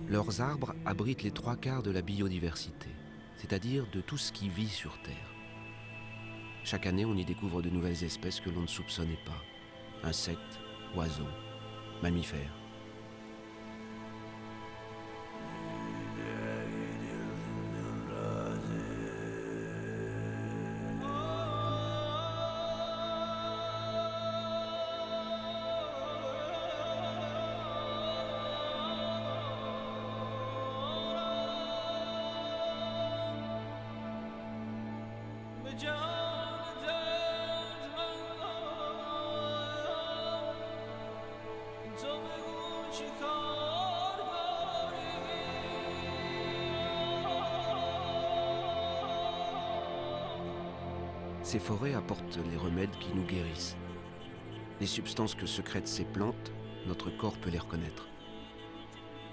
Speaker 1: Leurs arbres abritent les 3/4 de la biodiversité, c'est-à-dire de tout ce qui vit sur Terre. Chaque année, on y découvre de nouvelles espèces que l'on ne soupçonnait pas. Insectes, oiseaux, mammifères. Ces forêts apportent les remèdes qui nous guérissent. Les substances que sécrètent ces plantes, notre corps peut les reconnaître.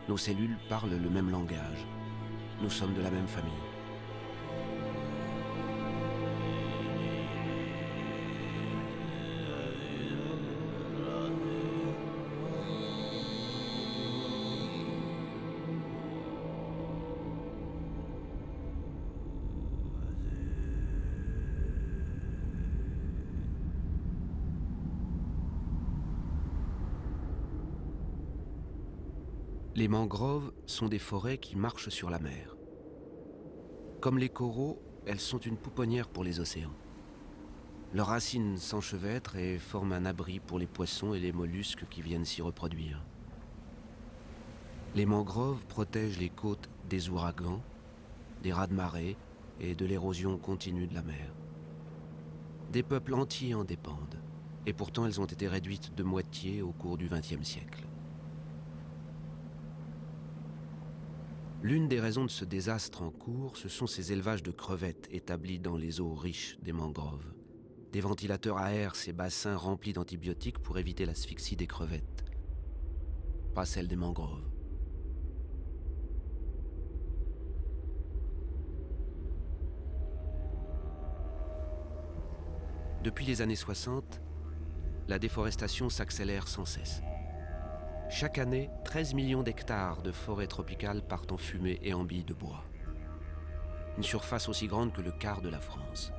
Speaker 1: Nos cellules parlent le même langage. Nous sommes de la même famille. Les mangroves sont des forêts qui marchent sur la mer. Comme les coraux, elles sont une pouponnière pour les océans. Leurs racines s'enchevêtrent et forment un abri pour les poissons et les mollusques qui viennent s'y reproduire. Les mangroves protègent les côtes des ouragans, des raz-de-marée et de l'érosion continue de la mer. Des peuples entiers en dépendent, et pourtant elles ont été réduites de moitié au cours du XXe siècle. L'une des raisons de ce désastre en cours, ce sont ces élevages de crevettes établis dans les eaux riches des mangroves. Des ventilateurs aèrent ces bassins remplis d'antibiotiques pour éviter l'asphyxie des crevettes, pas celle des mangroves. Depuis les années 60, la déforestation s'accélère sans cesse. Chaque année, 13 millions d'hectares de forêts tropicales partent en fumée et en billes de bois. Une surface aussi grande que le quart de la France.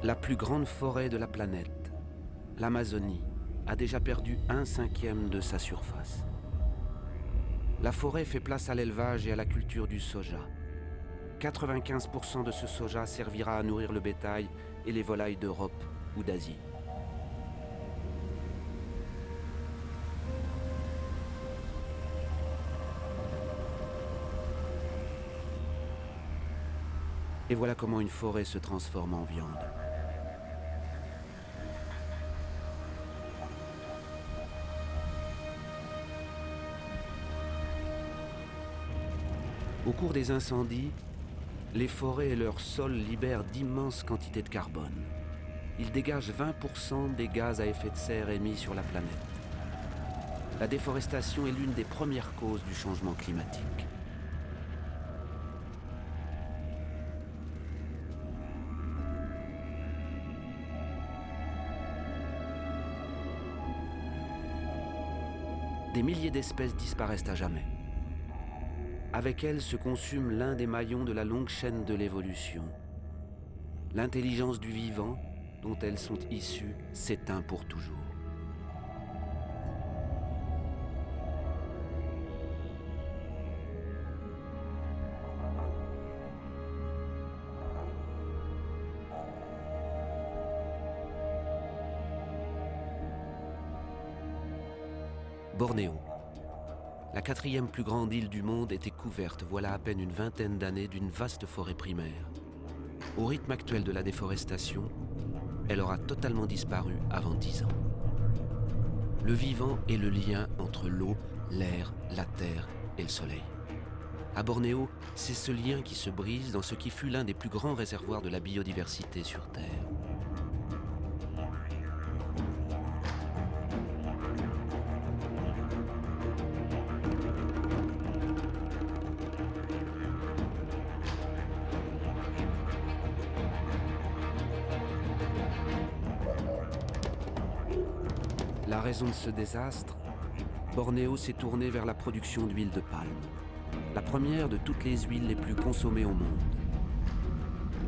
Speaker 1: La plus grande forêt de la planète, l'Amazonie, a déjà perdu 1/5 de sa surface. La forêt fait place à l'élevage et à la culture du soja. 95% de ce soja servira à nourrir le bétail et les volailles d'Europe ou d'Asie. Et voilà comment une forêt se transforme en viande. Au cours des incendies, les forêts et leurs sols libèrent d'immenses quantités de carbone. Ils dégagent 20% des gaz à effet de serre émis sur la planète. La déforestation est l'une des premières causes du changement climatique. Des milliers d'espèces disparaissent à jamais. Avec elles se consume l'un des maillons de la longue chaîne de l'évolution. L'intelligence du vivant, dont elles sont issues, s'éteint pour toujours. Bornéo. La 4e plus grande île du monde était couverte, voilà à peine une vingtaine d'années, d'une vaste forêt primaire. Au rythme actuel de la déforestation, elle aura totalement disparu avant 10 ans. Le vivant est le lien entre l'eau, l'air, la terre et le soleil. À Bornéo, c'est ce lien qui se brise dans ce qui fut l'un des plus grands réservoirs de la biodiversité sur Terre. La raison de ce désastre, Bornéo s'est tourné vers la production d'huile de palme, la première de toutes les huiles les plus consommées au monde.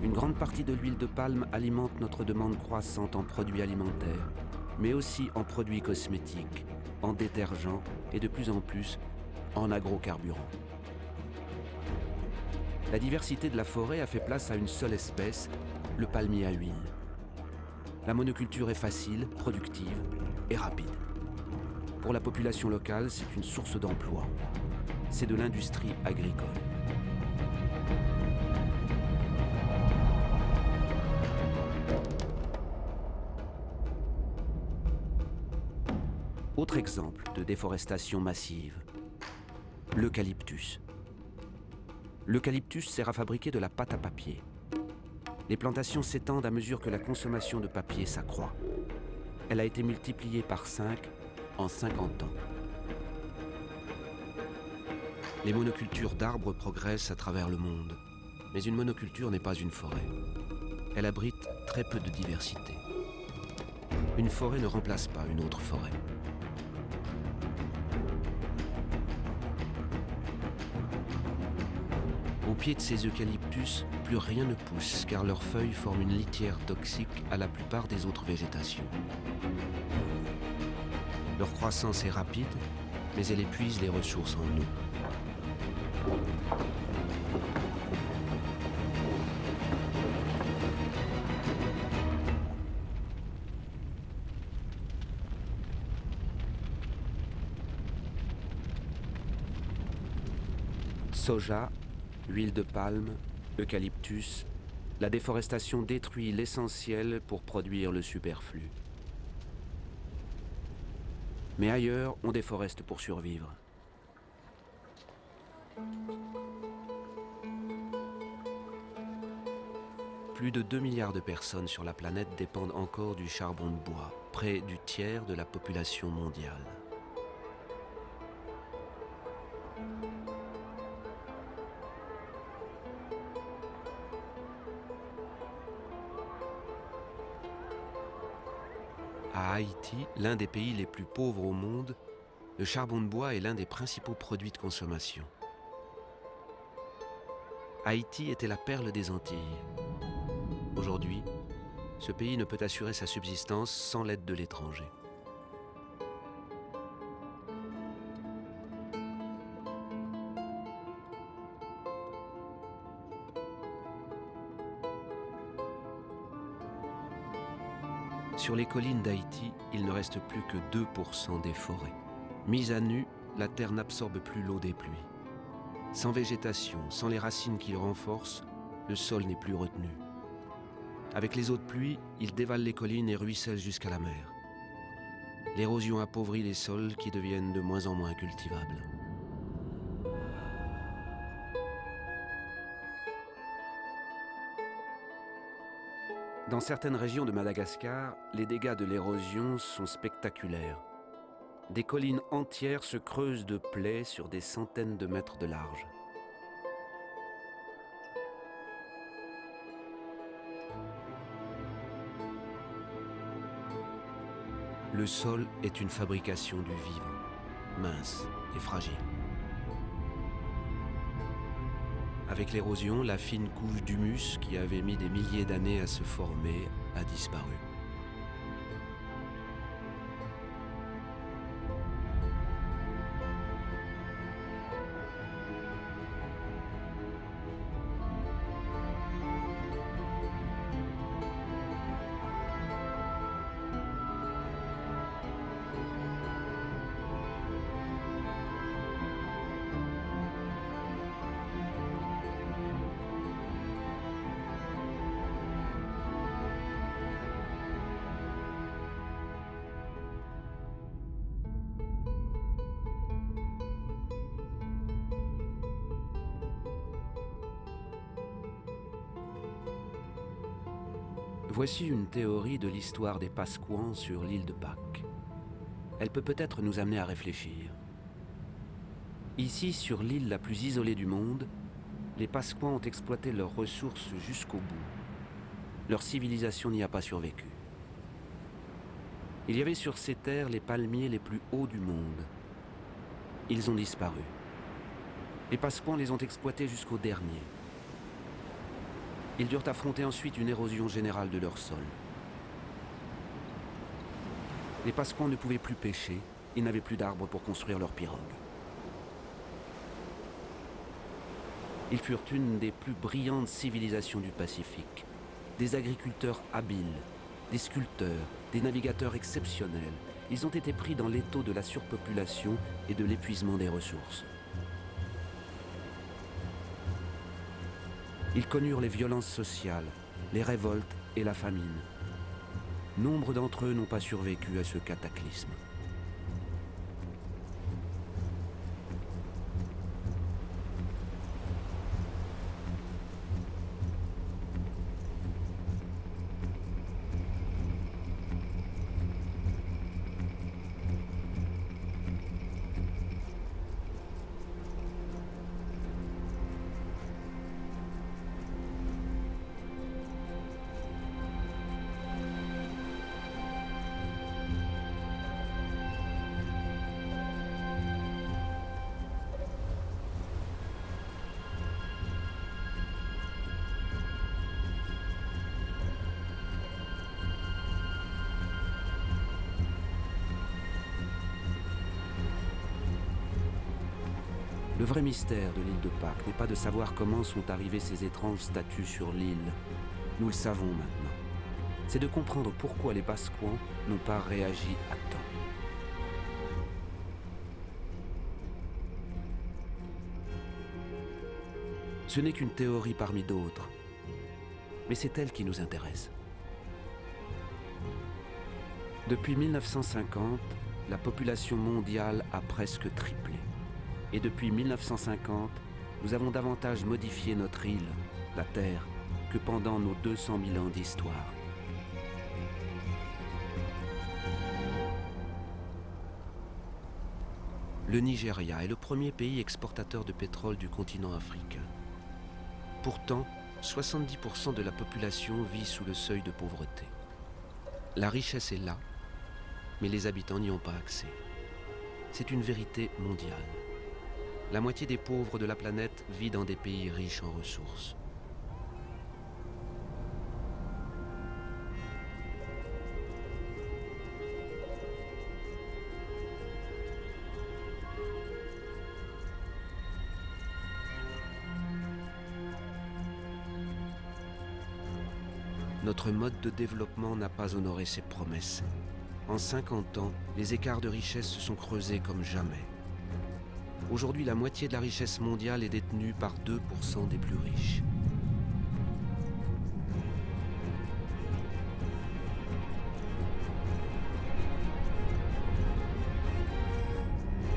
Speaker 1: Une grande partie de l'huile de palme alimente notre demande croissante en produits alimentaires, mais aussi en produits cosmétiques, en détergents et de plus en plus en agrocarburants. La diversité de la forêt a fait place à une seule espèce, le palmier à huile. La monoculture est facile, productive et rapide. Pour la population locale, c'est une source d'emploi. C'est de l'industrie agricole. Autre exemple de déforestation massive, l'eucalyptus. L'eucalyptus sert à fabriquer de la pâte à papier. Les plantations s'étendent à mesure que la consommation de papier s'accroît. Elle a été multipliée par 5 en 50 ans. Les monocultures d'arbres progressent à travers le monde. Mais une monoculture n'est pas une forêt. Elle abrite très peu de diversité. Une forêt ne remplace pas une autre forêt. Au pied de ces eucalyptus, plus rien ne pousse car leurs feuilles forment une litière toxique à la plupart des autres végétations. Leur croissance est rapide, mais elle épuise les ressources en eau. Soja, huile de palme, eucalyptus, la déforestation détruit l'essentiel pour produire le superflu. Mais ailleurs, on déforeste pour survivre. Plus de 2 milliards de personnes sur la planète dépendent encore du charbon de bois, près du tiers de la population mondiale. À Haïti, l'un des pays les plus pauvres au monde, le charbon de bois est l'un des principaux produits de consommation. Haïti était la perle des Antilles. Aujourd'hui, ce pays ne peut assurer sa subsistance sans l'aide de l'étranger. Sur les collines d'Haïti, il ne reste plus que 2% des forêts. Mise à nu, la terre n'absorbe plus l'eau des pluies. Sans végétation, sans les racines qui le renforcent, le sol n'est plus retenu. Avec les eaux de pluie, il dévale les collines et ruisselle jusqu'à la mer. L'érosion appauvrit les sols qui deviennent de moins en moins cultivables. Dans certaines régions de Madagascar, les dégâts de l'érosion sont spectaculaires. Des collines entières se creusent de plaies sur des centaines de mètres de large. Le sol est une fabrication du vivant, mince et fragile. Avec l'érosion, la fine couche d'humus qui avait mis des milliers d'années à se former a disparu. Voici une théorie de l'histoire des Pasquans sur l'île de Pâques. Elle peut peut-être nous amener à réfléchir. Ici, sur l'île la plus isolée du monde, les Pasquans ont exploité leurs ressources jusqu'au bout. Leur civilisation n'y a pas survécu. Il y avait sur ces terres les palmiers les plus hauts du monde. Ils ont disparu. Les Pasquans les ont exploités jusqu'au dernier. Ils durent affronter ensuite une érosion générale de leur sol. Les Pasquans ne pouvaient plus pêcher, ils n'avaient plus d'arbres pour construire leurs pirogues. Ils furent une des plus brillantes civilisations du Pacifique, des agriculteurs habiles, des sculpteurs, des navigateurs exceptionnels. Ils ont été pris dans l'étau de la surpopulation et de l'épuisement des ressources. Ils connurent les violences sociales, les révoltes et la famine. Nombre d'entre eux n'ont pas survécu à ce cataclysme. Le vrai mystère de l'île de Pâques n'est pas de savoir comment sont arrivées ces étranges statues sur l'île. Nous le savons maintenant. C'est de comprendre pourquoi les Pasquans n'ont pas réagi à temps. Ce n'est qu'une théorie parmi d'autres, mais c'est elle qui nous intéresse. Depuis 1950, la population mondiale a presque triplé. Et depuis 1950, nous avons davantage modifié notre île, la Terre, que pendant nos 200 000 ans d'histoire. Le Nigeria est le premier pays exportateur de pétrole du continent africain. Pourtant, 70% de la population vit sous le seuil de pauvreté. La richesse est là, mais les habitants n'y ont pas accès. C'est une vérité mondiale. La moitié des pauvres de la planète vit dans des pays riches en ressources. notre mode de développement n'a pas honoré ses promesses. En 50 ans, les écarts de richesse se sont creusés comme jamais. Aujourd'hui, la moitié de la richesse mondiale est détenue par 2% des plus riches.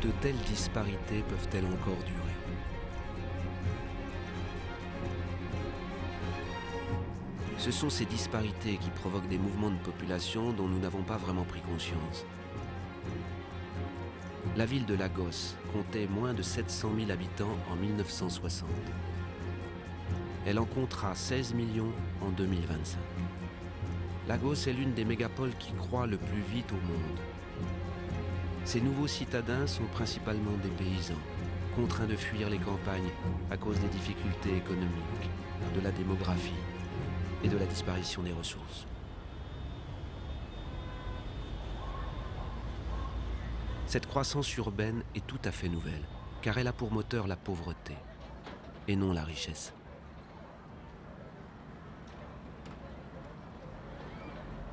Speaker 1: De telles disparités peuvent-elles encore durer ? Ce sont ces disparités qui provoquent des mouvements de population dont nous n'avons pas vraiment pris conscience. La ville de Lagos comptait moins de 700 000 habitants en 1960. Elle en comptera 16 millions en 2025. Lagos est l'une des mégapoles qui croît le plus vite au monde. Ces nouveaux citadins sont principalement des paysans, contraints de fuir les campagnes à cause des difficultés économiques, de la démographie et de la disparition des ressources. Cette croissance urbaine est tout à fait nouvelle, car elle a pour moteur la pauvreté, et non la richesse.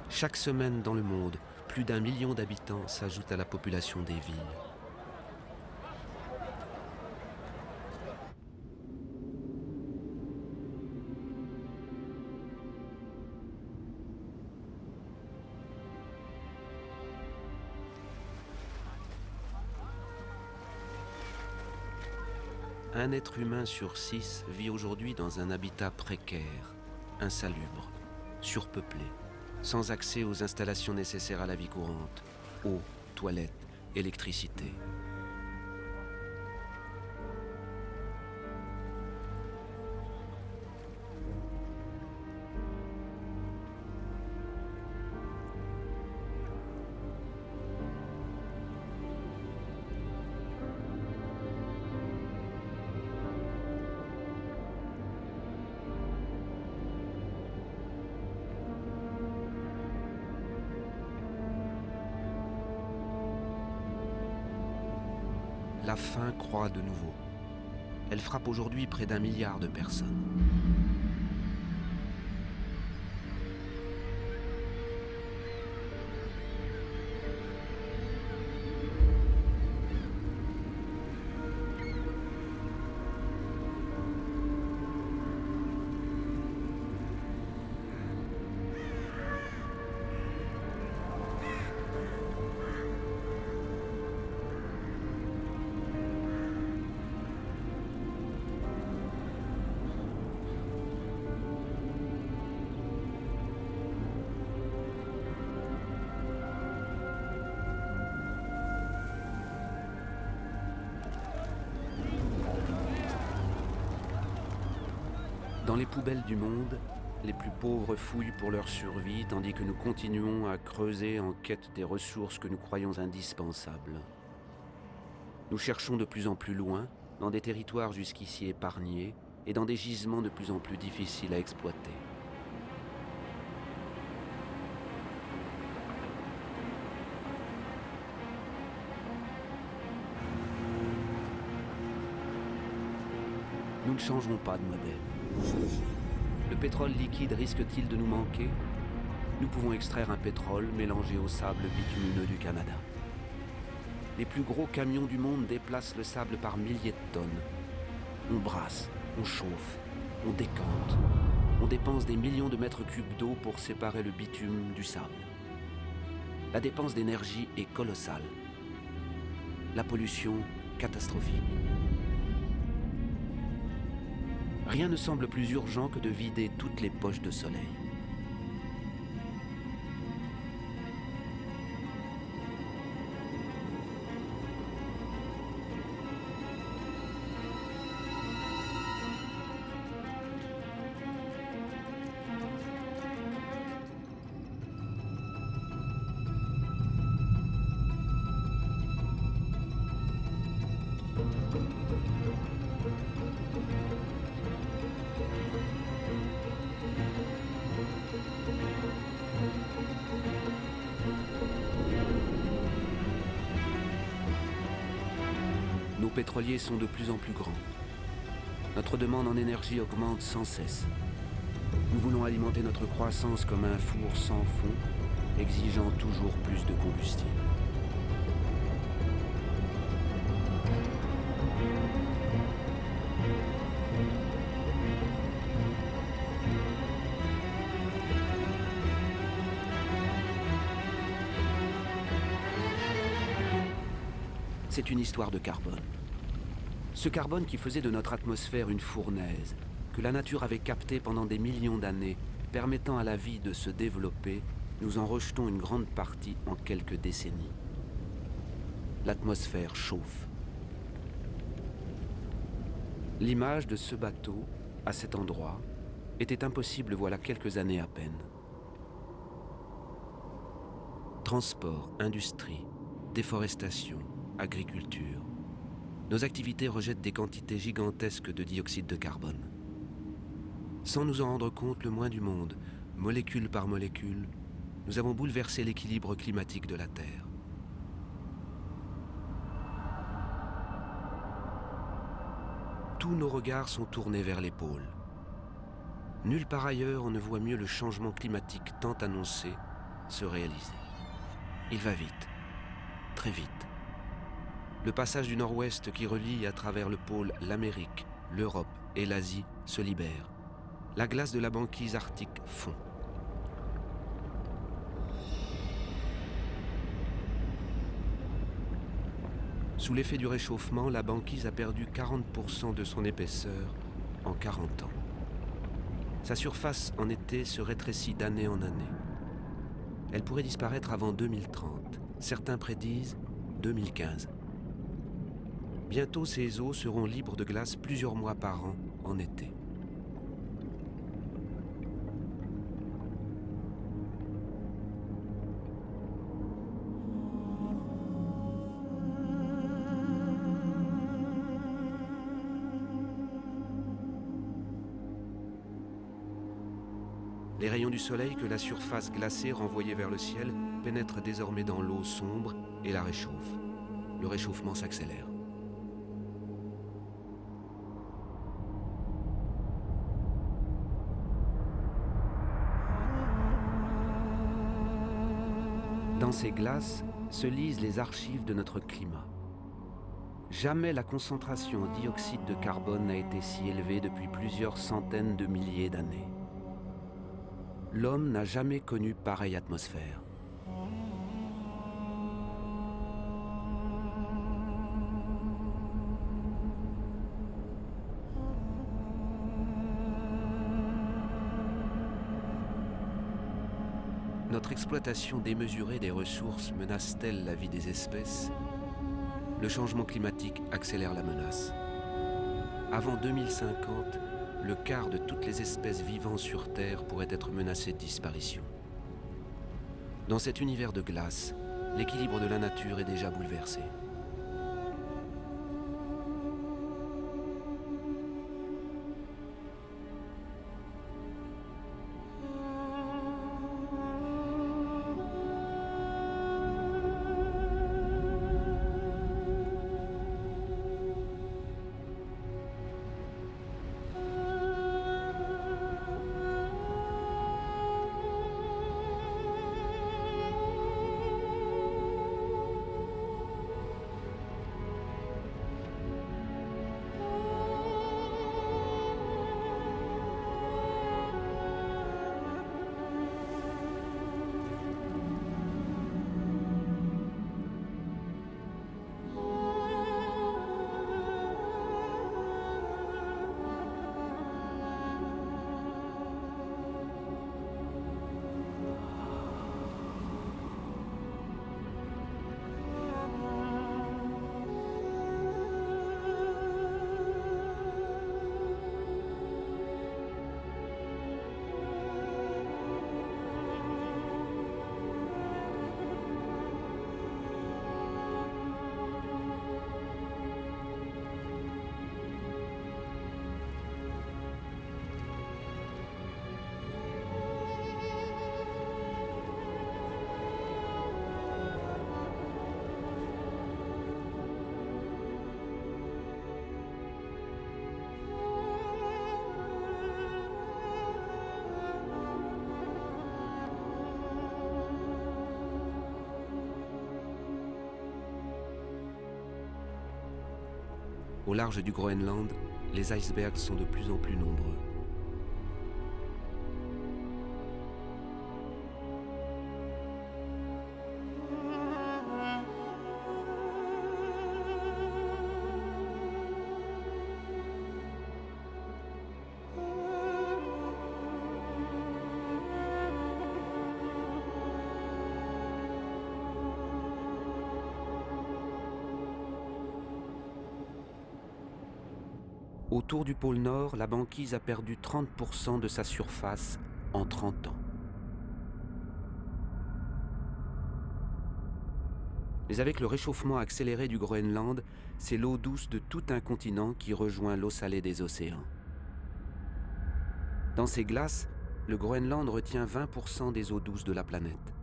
Speaker 1: Chaque semaine dans le monde, plus d'1 million d'habitants s'ajoutent à la population des villes. Un être humain sur 6 vit aujourd'hui dans un habitat précaire, insalubre, surpeuplé, sans accès aux installations nécessaires à la vie courante, eau, toilettes, électricité. La faim croît de nouveau. Elle frappe aujourd'hui près d'1 milliard de personnes. Dans les poubelles du monde, les plus pauvres fouillent pour leur survie, tandis que nous continuons à creuser en quête des ressources que nous croyons indispensables. Nous cherchons de plus en plus loin, dans des territoires jusqu'ici épargnés, et dans des gisements de plus en plus difficiles à exploiter. Nous ne changerons pas de modèle. Le pétrole liquide risque-t-il de nous manquer ? Nous pouvons extraire un pétrole mélangé au sable bitumineux du Canada. Les plus gros camions du monde déplacent le sable par milliers de tonnes. On brasse, on chauffe, on décante. On dépense des millions de mètres cubes d'eau pour séparer le bitume du sable. La dépense d'énergie est colossale. La pollution, catastrophique. Rien ne semble plus urgent que de vider toutes les poches de soleil. Nos pétroliers sont de plus en plus grands. Notre demande en énergie augmente sans cesse. Nous voulons alimenter notre croissance comme un four sans fond, exigeant toujours plus de combustible. C'est une histoire de carbone. Ce carbone qui faisait de notre atmosphère une fournaise, que la nature avait capté pendant des millions d'années, permettant à la vie de se développer, nous en rejetons une grande partie en quelques décennies. L'atmosphère chauffe. L'image de ce bateau, à cet endroit, était impossible voilà quelques années à peine. Transport, industrie, déforestation, agriculture. Nos activités rejettent des quantités gigantesques de dioxyde de carbone. Sans nous en rendre compte le moins du monde, molécule par molécule, nous avons bouleversé l'équilibre climatique de la Terre. Tous nos regards sont tournés vers les pôles. Nulle part ailleurs on ne voit mieux le changement climatique tant annoncé se réaliser. Il va vite, très vite. Le passage du nord-ouest qui relie à travers le pôle l'Amérique, l'Europe et l'Asie se libère. La glace de la banquise arctique fond. Sous l'effet du réchauffement, la banquise a perdu 40% de son épaisseur en 40 ans. Sa surface en été se rétrécit d'année en année. Elle pourrait disparaître avant 2030. Certains prédisent 2015. Bientôt, ces eaux seront libres de glace plusieurs mois par an en été. Les rayons du soleil que la surface glacée renvoyée vers le ciel pénètrent désormais dans l'eau sombre et la réchauffent. Le réchauffement s'accélère. Dans ces glaces se lisent les archives de notre climat. Jamais la concentration en dioxyde de carbone n'a été si élevée depuis plusieurs centaines de milliers d'années. L'homme n'a jamais connu pareille atmosphère. Notre exploitation démesurée des ressources menace-t-elle la vie des espèces ? Le changement climatique accélère la menace. Avant 2050, le quart de toutes les espèces vivant sur Terre pourrait être menacé de disparition. Dans cet univers de glace, l'équilibre de la nature est déjà bouleversé. Au large du Groenland, les icebergs sont de plus en plus nombreux. Autour du pôle Nord, la banquise a perdu 30% de sa surface en 30 ans. Mais avec le réchauffement accéléré du Groenland, c'est l'eau douce de tout un continent qui rejoint l'eau salée des océans. Dans ces glaces, le Groenland retient 20% des eaux douces de la planète.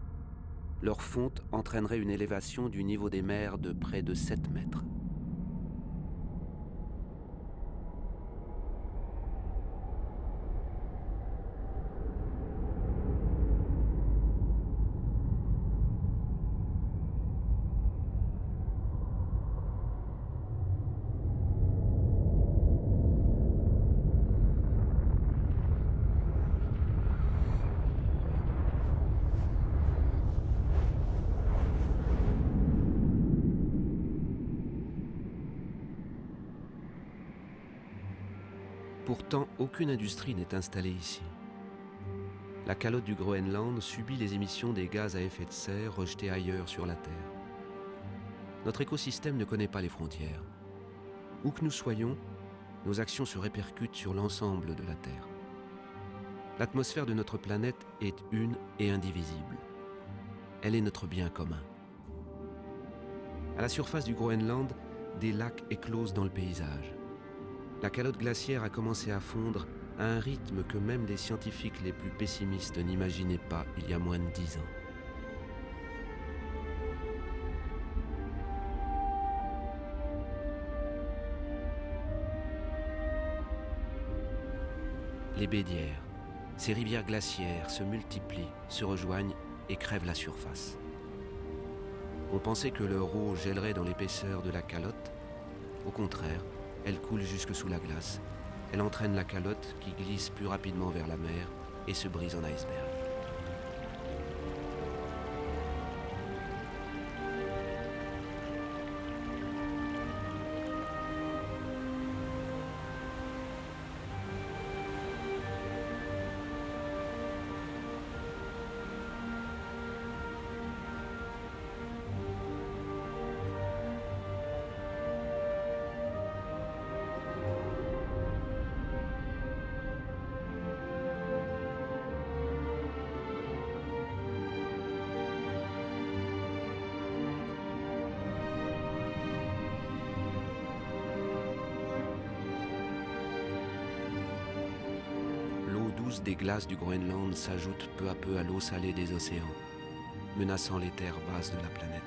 Speaker 1: Leur fonte entraînerait une élévation du niveau des mers de près de 7 mètres. Pourtant, aucune industrie n'est installée ici. La calotte du Groenland subit les émissions des gaz à effet de serre rejetés ailleurs sur la Terre. Notre écosystème ne connaît pas les frontières. Où que nous soyons, nos actions se répercutent sur l'ensemble de la Terre. L'atmosphère de notre planète est une et indivisible. Elle est notre bien commun. À la surface du Groenland, des lacs éclosent dans le paysage. La calotte glaciaire a commencé à fondre à un rythme que même les scientifiques les plus pessimistes n'imaginaient pas il y a moins de 10 ans. Les bédières, ces rivières glaciaires se multiplient, se rejoignent et crèvent la surface. On pensait que leur eau gèlerait dans l'épaisseur de la calotte. Au contraire, elle coule jusque sous la glace. Elle entraîne la calotte qui glisse plus rapidement vers la mer et se brise en iceberg. Des glaces du Groenland s'ajoutent peu à peu à l'eau salée des océans, menaçant les terres basses de la planète.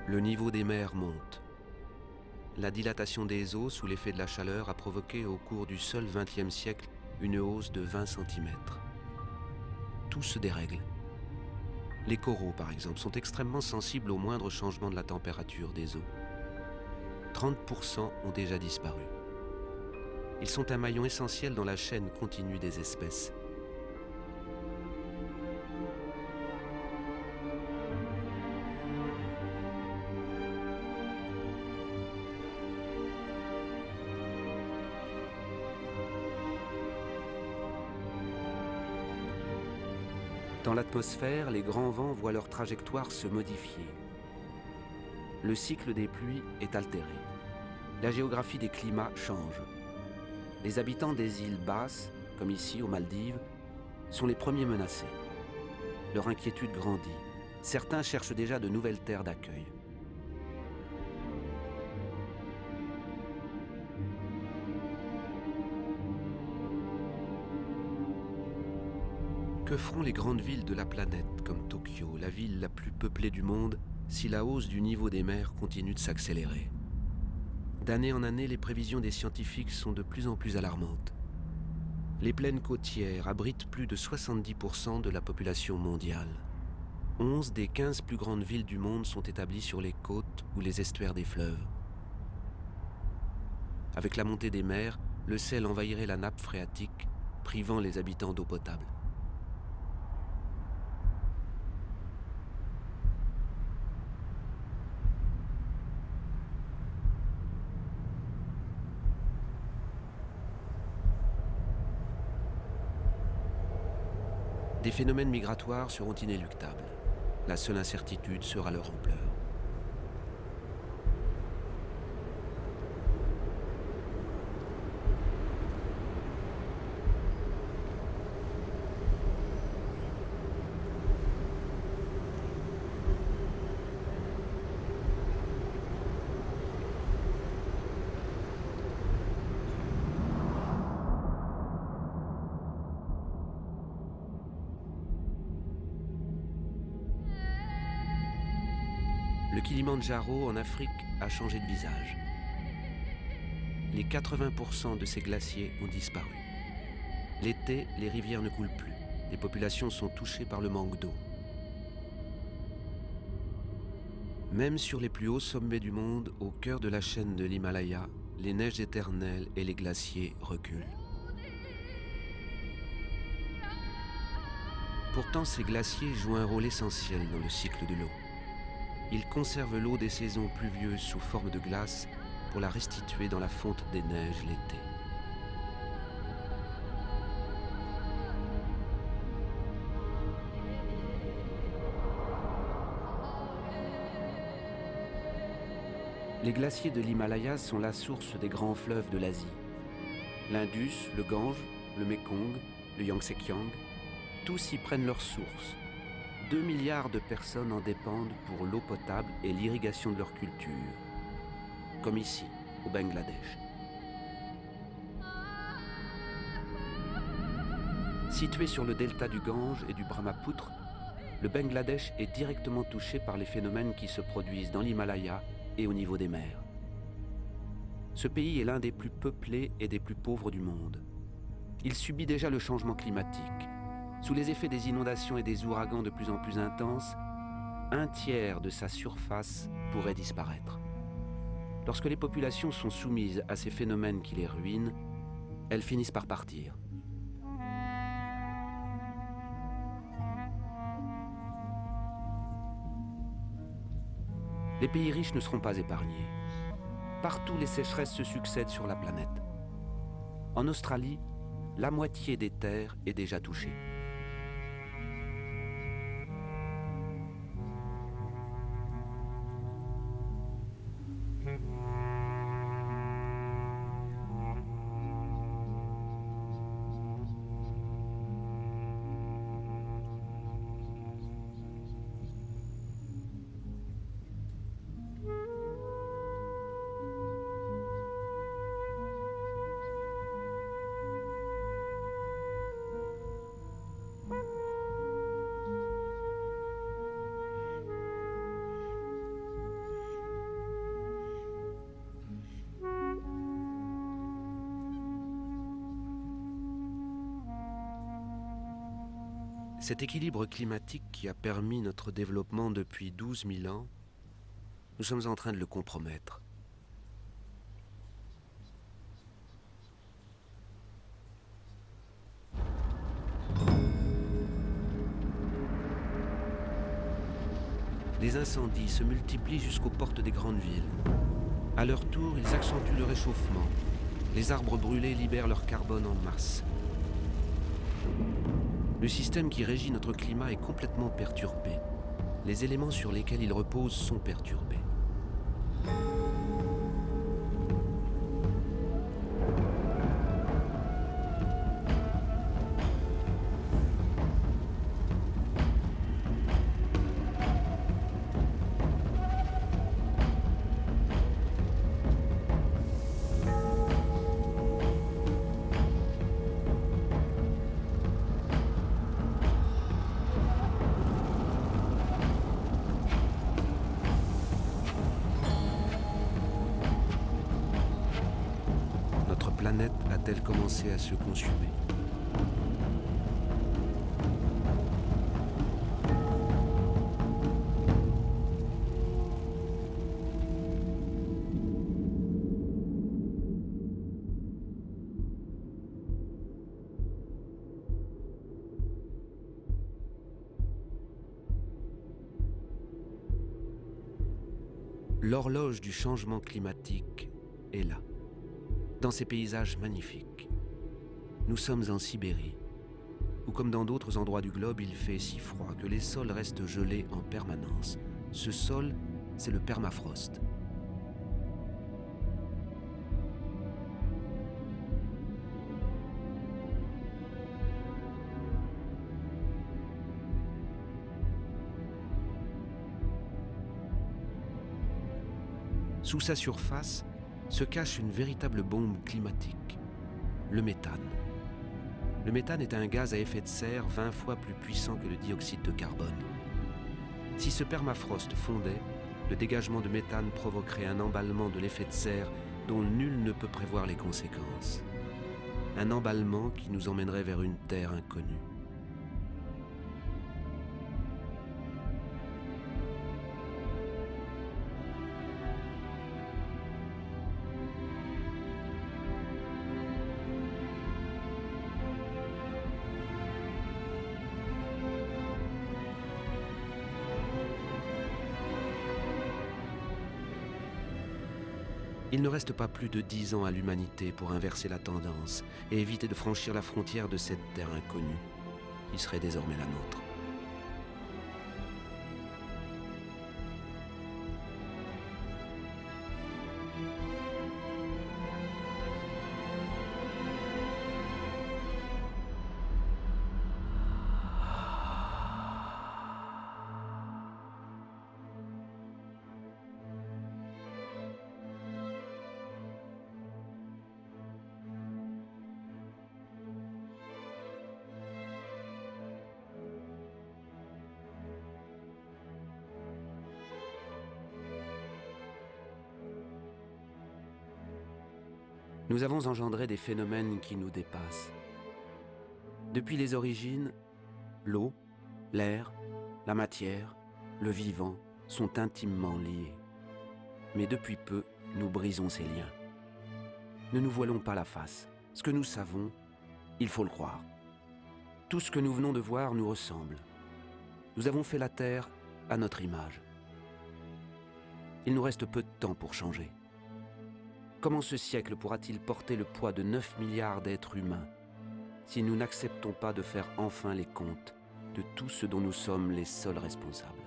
Speaker 1: Le niveau des mers monte. La dilatation des eaux sous l'effet de la chaleur a provoqué au cours du seul XXe siècle une hausse de 20 cm. Tout se dérègle. Les coraux, par exemple, sont extrêmement sensibles au moindre changement de la température des eaux. 30% ont déjà disparu. Ils sont un maillon essentiel dans la chaîne continue des espèces. Dans l'atmosphère, les grands vents voient leur trajectoire se modifier. Le cycle des pluies est altéré. La géographie des climats change. Les habitants des îles basses, comme ici aux Maldives, sont les premiers menacés. Leur inquiétude grandit. Certains cherchent déjà de nouvelles terres d'accueil. Que feront les grandes villes de la planète, comme Tokyo, la ville la plus peuplée du monde, si la hausse du niveau des mers continue de s'accélérer? D'année en année, les prévisions des scientifiques sont de plus en plus alarmantes. Les plaines côtières abritent plus de 70% de la population mondiale. 11 des 15 plus grandes villes du monde sont établies sur les côtes ou les estuaires des fleuves. Avec la montée des mers, le sel envahirait la nappe phréatique, privant les habitants d'eau potable. Des phénomènes migratoires seront inéluctables. La seule incertitude sera leur ampleur. Le Kilimandjaro en Afrique a changé de visage. Les 80% de ces glaciers ont disparu. L'été, les rivières ne coulent plus. Les populations sont touchées par le manque d'eau. Même sur les plus hauts sommets du monde, au cœur de la chaîne de l'Himalaya, les neiges éternelles et les glaciers reculent. Pourtant, ces glaciers jouent un rôle essentiel dans le cycle de l'eau. Ils conservent l'eau des saisons pluvieuses sous forme de glace pour la restituer dans la fonte des neiges l'été. Les glaciers de l'Himalaya sont la source des grands fleuves de l'Asie. L'Indus, le Gange, le Mékong, le Yangtze-Kiang, tous y prennent leur source. 2 milliards de personnes en dépendent pour l'eau potable et l'irrigation de leur culture, comme ici, au Bangladesh. Situé sur le delta du Gange et du Brahmapoutre, le Bangladesh est directement touché par les phénomènes qui se produisent dans l'Himalaya et au niveau des mers. Ce pays est l'un des plus peuplés et des plus pauvres du monde. Il subit déjà le changement climatique. Sous les effets des inondations et des ouragans de plus en plus intenses, 1/3 de sa surface pourrait disparaître. Lorsque les populations sont soumises à ces phénomènes qui les ruinent, elles finissent par partir. Les pays riches ne seront pas épargnés. Partout, les sécheresses se succèdent sur la planète. En Australie, la moitié des terres est déjà touchée. Cet équilibre climatique qui a permis notre développement depuis 12 000 ans, nous sommes en train de le compromettre. Les incendies se multiplient jusqu'aux portes des grandes villes. À leur tour, ils accentuent le réchauffement. Les arbres brûlés libèrent leur carbone en masse. Le système qui régit notre climat est complètement perturbé. Les éléments sur lesquels il repose sont perturbés. La planète a-t-elle commencé à se consumer ? L'horloge du changement climatique est là, dans ces paysages magnifiques. Nous sommes en Sibérie, où comme dans d'autres endroits du globe, il fait si froid que les sols restent gelés en permanence. Ce sol, c'est le permafrost. Sous sa surface se cache une véritable bombe climatique, le méthane. Le méthane est un gaz à effet de serre 20 fois plus puissant que le dioxyde de carbone. Si ce permafrost fondait, le dégagement de méthane provoquerait un emballement de l'effet de serre dont nul ne peut prévoir les conséquences. Un emballement qui nous emmènerait vers une terre inconnue. Il ne reste pas plus de 10 ans à l'humanité pour inverser la tendance et éviter de franchir la frontière de cette terre inconnue, qui serait désormais la nôtre. Nous avons engendré des phénomènes qui nous dépassent. Depuis les origines, l'eau, l'air, la matière, le vivant sont intimement liés. Mais depuis peu, nous brisons ces liens. Ne nous voilons pas la face. Ce que nous savons, il faut le croire. Tout ce que nous venons de voir nous ressemble. Nous avons fait la Terre à notre image. Il nous reste peu de temps pour changer. Comment ce siècle pourra-t-il porter le poids de 9 milliards d'êtres humains si nous n'acceptons pas de faire enfin les comptes de tout ce dont nous sommes les seuls responsables ?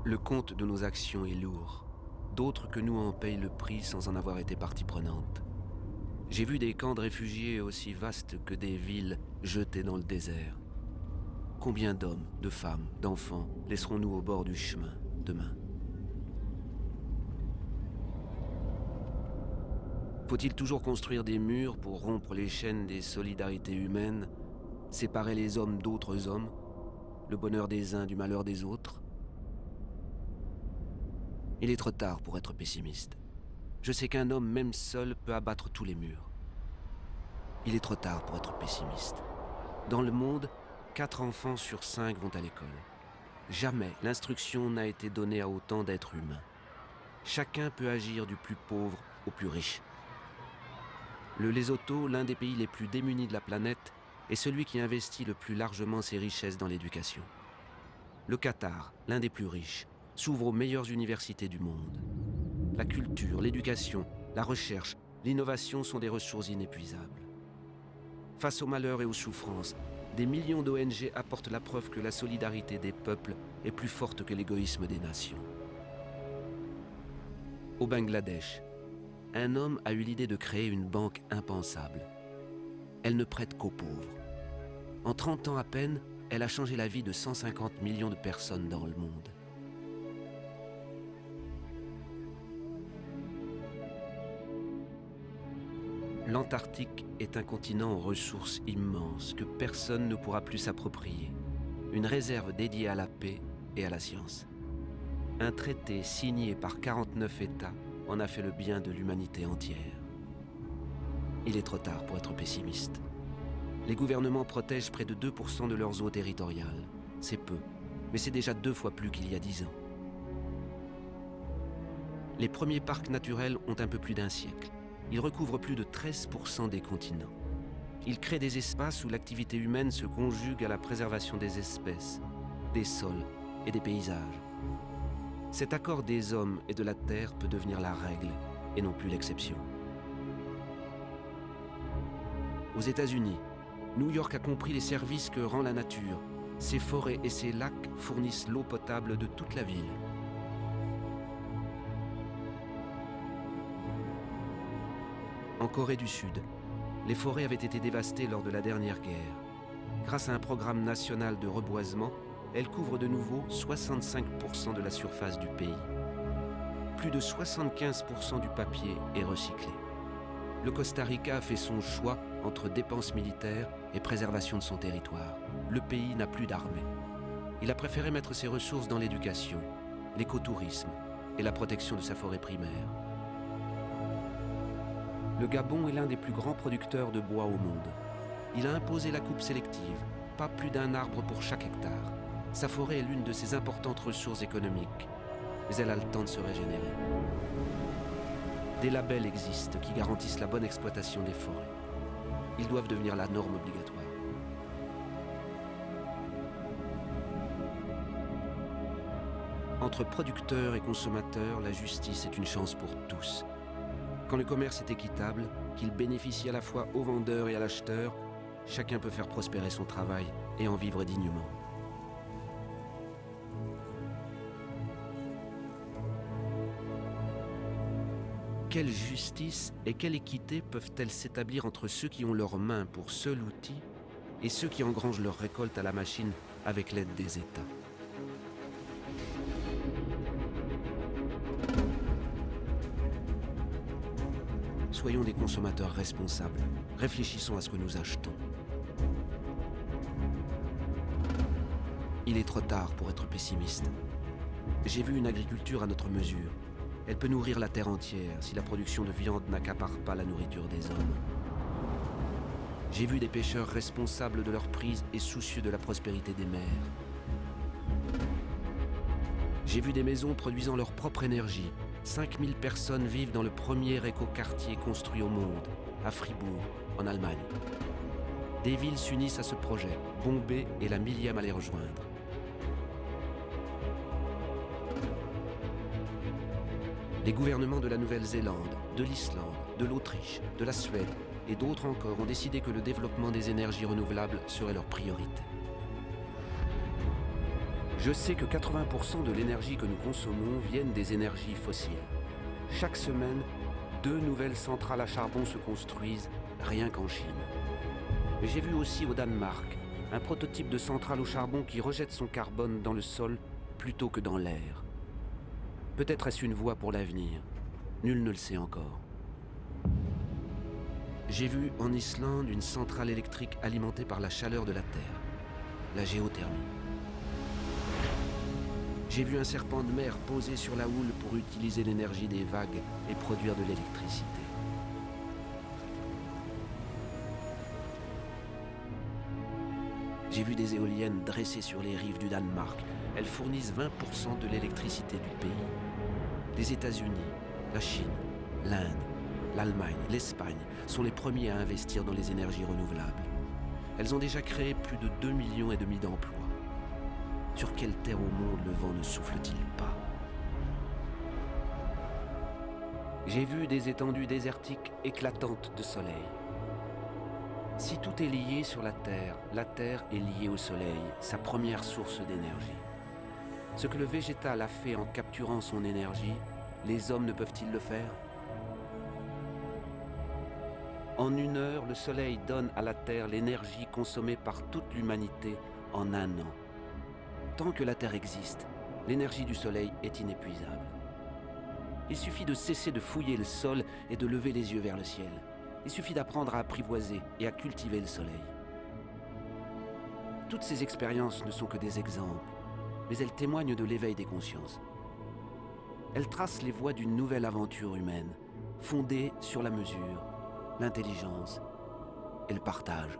Speaker 1: Le compte de nos actions est lourd. D'autres que nous en payent le prix sans en avoir été partie prenante. J'ai vu des camps de réfugiés aussi vastes que des villes jetées dans le désert. Combien d'hommes, de femmes, d'enfants laisserons-nous au bord du chemin demain? Faut-il toujours construire des murs pour rompre les chaînes des solidarités humaines, séparer les hommes d'autres hommes, le bonheur des uns du malheur des autres? Il est trop tard pour être pessimiste. Je sais qu'un homme, même seul, peut abattre tous les murs. Il est trop tard pour être pessimiste. Dans le monde, 4 enfants sur 5 vont à l'école. Jamais l'instruction n'a été donnée à autant d'êtres humains. Chacun peut agir du plus pauvre au plus riche. Le Lesotho, l'un des pays les plus démunis de la planète, est celui qui investit le plus largement ses richesses dans l'éducation. Le Qatar, l'un des plus riches, s'ouvre aux meilleures universités du monde. La culture, l'éducation, la recherche, l'innovation sont des ressources inépuisables. Face aux malheurs et aux souffrances, des millions d'ONG apportent la preuve que la solidarité des peuples est plus forte que l'égoïsme des nations. Au Bangladesh, un homme a eu l'idée de créer une banque impensable. Elle ne prête qu'aux pauvres. En 30 ans à peine, elle a changé la vie de 150 millions de personnes dans le monde. L'Antarctique est un continent aux ressources immenses que personne ne pourra plus s'approprier. Une réserve dédiée à la paix et à la science. Un traité signé par 49 États en a fait le bien de l'humanité entière. Il est trop tard pour être pessimiste. Les gouvernements protègent près de 2% de leurs eaux territoriales. C'est peu, mais c'est déjà 2 fois plus qu'il y a 10 ans. Les premiers parcs naturels ont un peu plus d'1 siècle. Ils recouvrent plus de 13% des continents. Ils créent des espaces où l'activité humaine se conjugue à la préservation des espèces, des sols et des paysages. Cet accord des hommes et de la terre peut devenir la règle et non plus l'exception. Aux États-Unis, New York a compris les services que rend la nature. Ses forêts et ses lacs fournissent l'eau potable de toute la ville. En Corée du Sud, les forêts avaient été dévastées lors de la dernière guerre. Grâce à un programme national de reboisement, elles couvrent de nouveau 65% de la surface du pays. Plus de 75% du papier est recyclé. Le Costa Rica a fait son choix entre dépenses militaires et préservation de son territoire. Le pays n'a plus d'armée. Il a préféré mettre ses ressources dans l'éducation, l'écotourisme et la protection de sa forêt primaire. Le Gabon est l'un des plus grands producteurs de bois au monde. Il a imposé la coupe sélective, pas plus d'1 arbre pour chaque hectare. Sa forêt est l'une de ses importantes ressources économiques, mais elle a le temps de se régénérer. Des labels existent qui garantissent la bonne exploitation des forêts. Ils doivent devenir la norme obligatoire. Entre producteurs et consommateurs, la justice est une chance pour tous. Quand le commerce est équitable, qu'il bénéficie à la fois aux vendeurs et à l'acheteur, chacun peut faire prospérer son travail et en vivre dignement. Quelle justice et quelle équité peuvent-elles s'établir entre ceux qui ont leurs mains pour seul outil et ceux qui engrangent leur récolte à la machine avec l'aide des États? Soyons des consommateurs responsables. Réfléchissons à ce que nous achetons. Il est trop tard pour être pessimiste. J'ai vu une agriculture à notre mesure. Elle peut nourrir la terre entière si la production de viande n'accapare pas la nourriture des hommes. J'ai vu des pêcheurs responsables de leur prise et soucieux de la prospérité des mers. J'ai vu des maisons produisant leur propre énergie. 5000 personnes vivent dans le premier écoquartier construit au monde, à Fribourg, en Allemagne. Des villes s'unissent à ce projet. Bombay est la 1000e à les rejoindre. Les gouvernements de la Nouvelle-Zélande, de l'Islande, de l'Autriche, de la Suède et d'autres encore ont décidé que le développement des énergies renouvelables serait leur priorité. Je sais que 80% de l'énergie que nous consommons viennent des énergies fossiles. Chaque semaine, 2 nouvelles centrales à charbon se construisent, rien qu'en Chine. Mais j'ai vu aussi au Danemark un prototype de centrale au charbon qui rejette son carbone dans le sol plutôt que dans l'air. Peut-être est-ce une voie pour l'avenir. Nul ne le sait encore. J'ai vu en Islande une centrale électrique alimentée par la chaleur de la terre, la géothermie. J'ai vu un serpent de mer posé sur la houle pour utiliser l'énergie des vagues et produire de l'électricité. J'ai vu des éoliennes dressées sur les rives du Danemark. Elles fournissent 20% de l'électricité du pays. Les États-Unis, la Chine, l'Inde, l'Allemagne, l'Espagne sont les premiers à investir dans les énergies renouvelables. Elles ont déjà créé plus de 2,5 millions d'emplois. Sur quelle terre au monde le vent ne souffle-t-il pas? J'ai vu des étendues désertiques éclatantes de soleil. Si tout est lié sur la Terre est liée au Soleil, sa première source d'énergie. Ce que le végétal a fait en capturant son énergie, les hommes ne peuvent-ils le faire? En 1 heure, le Soleil donne à la Terre l'énergie consommée par toute l'humanité en 1 an. Tant que la Terre existe, l'énergie du Soleil est inépuisable. Il suffit de cesser de fouiller le sol et de lever les yeux vers le ciel. Il suffit d'apprendre à apprivoiser et à cultiver le soleil. Toutes ces expériences ne sont que des exemples, mais elles témoignent de l'éveil des consciences. Elles tracent les voies d'une nouvelle aventure humaine, fondée sur la mesure, l'intelligence et le partage.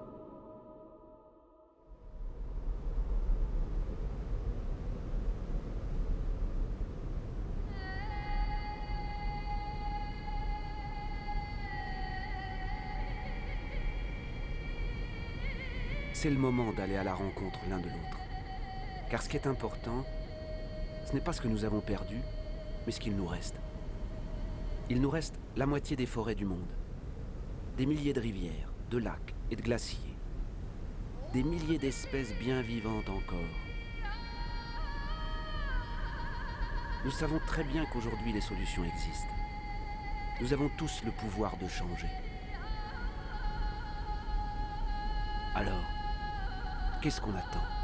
Speaker 1: C'est le moment d'aller à la rencontre l'un de l'autre. Car ce qui est important, ce n'est pas ce que nous avons perdu, mais ce qu'il nous reste. Il nous reste la moitié des forêts du monde, des milliers de rivières, de lacs et de glaciers, des milliers d'espèces bien vivantes encore. Nous savons très bien qu'aujourd'hui les solutions existent. Nous avons tous le pouvoir de changer. Alors, qu'est-ce qu'on attend ?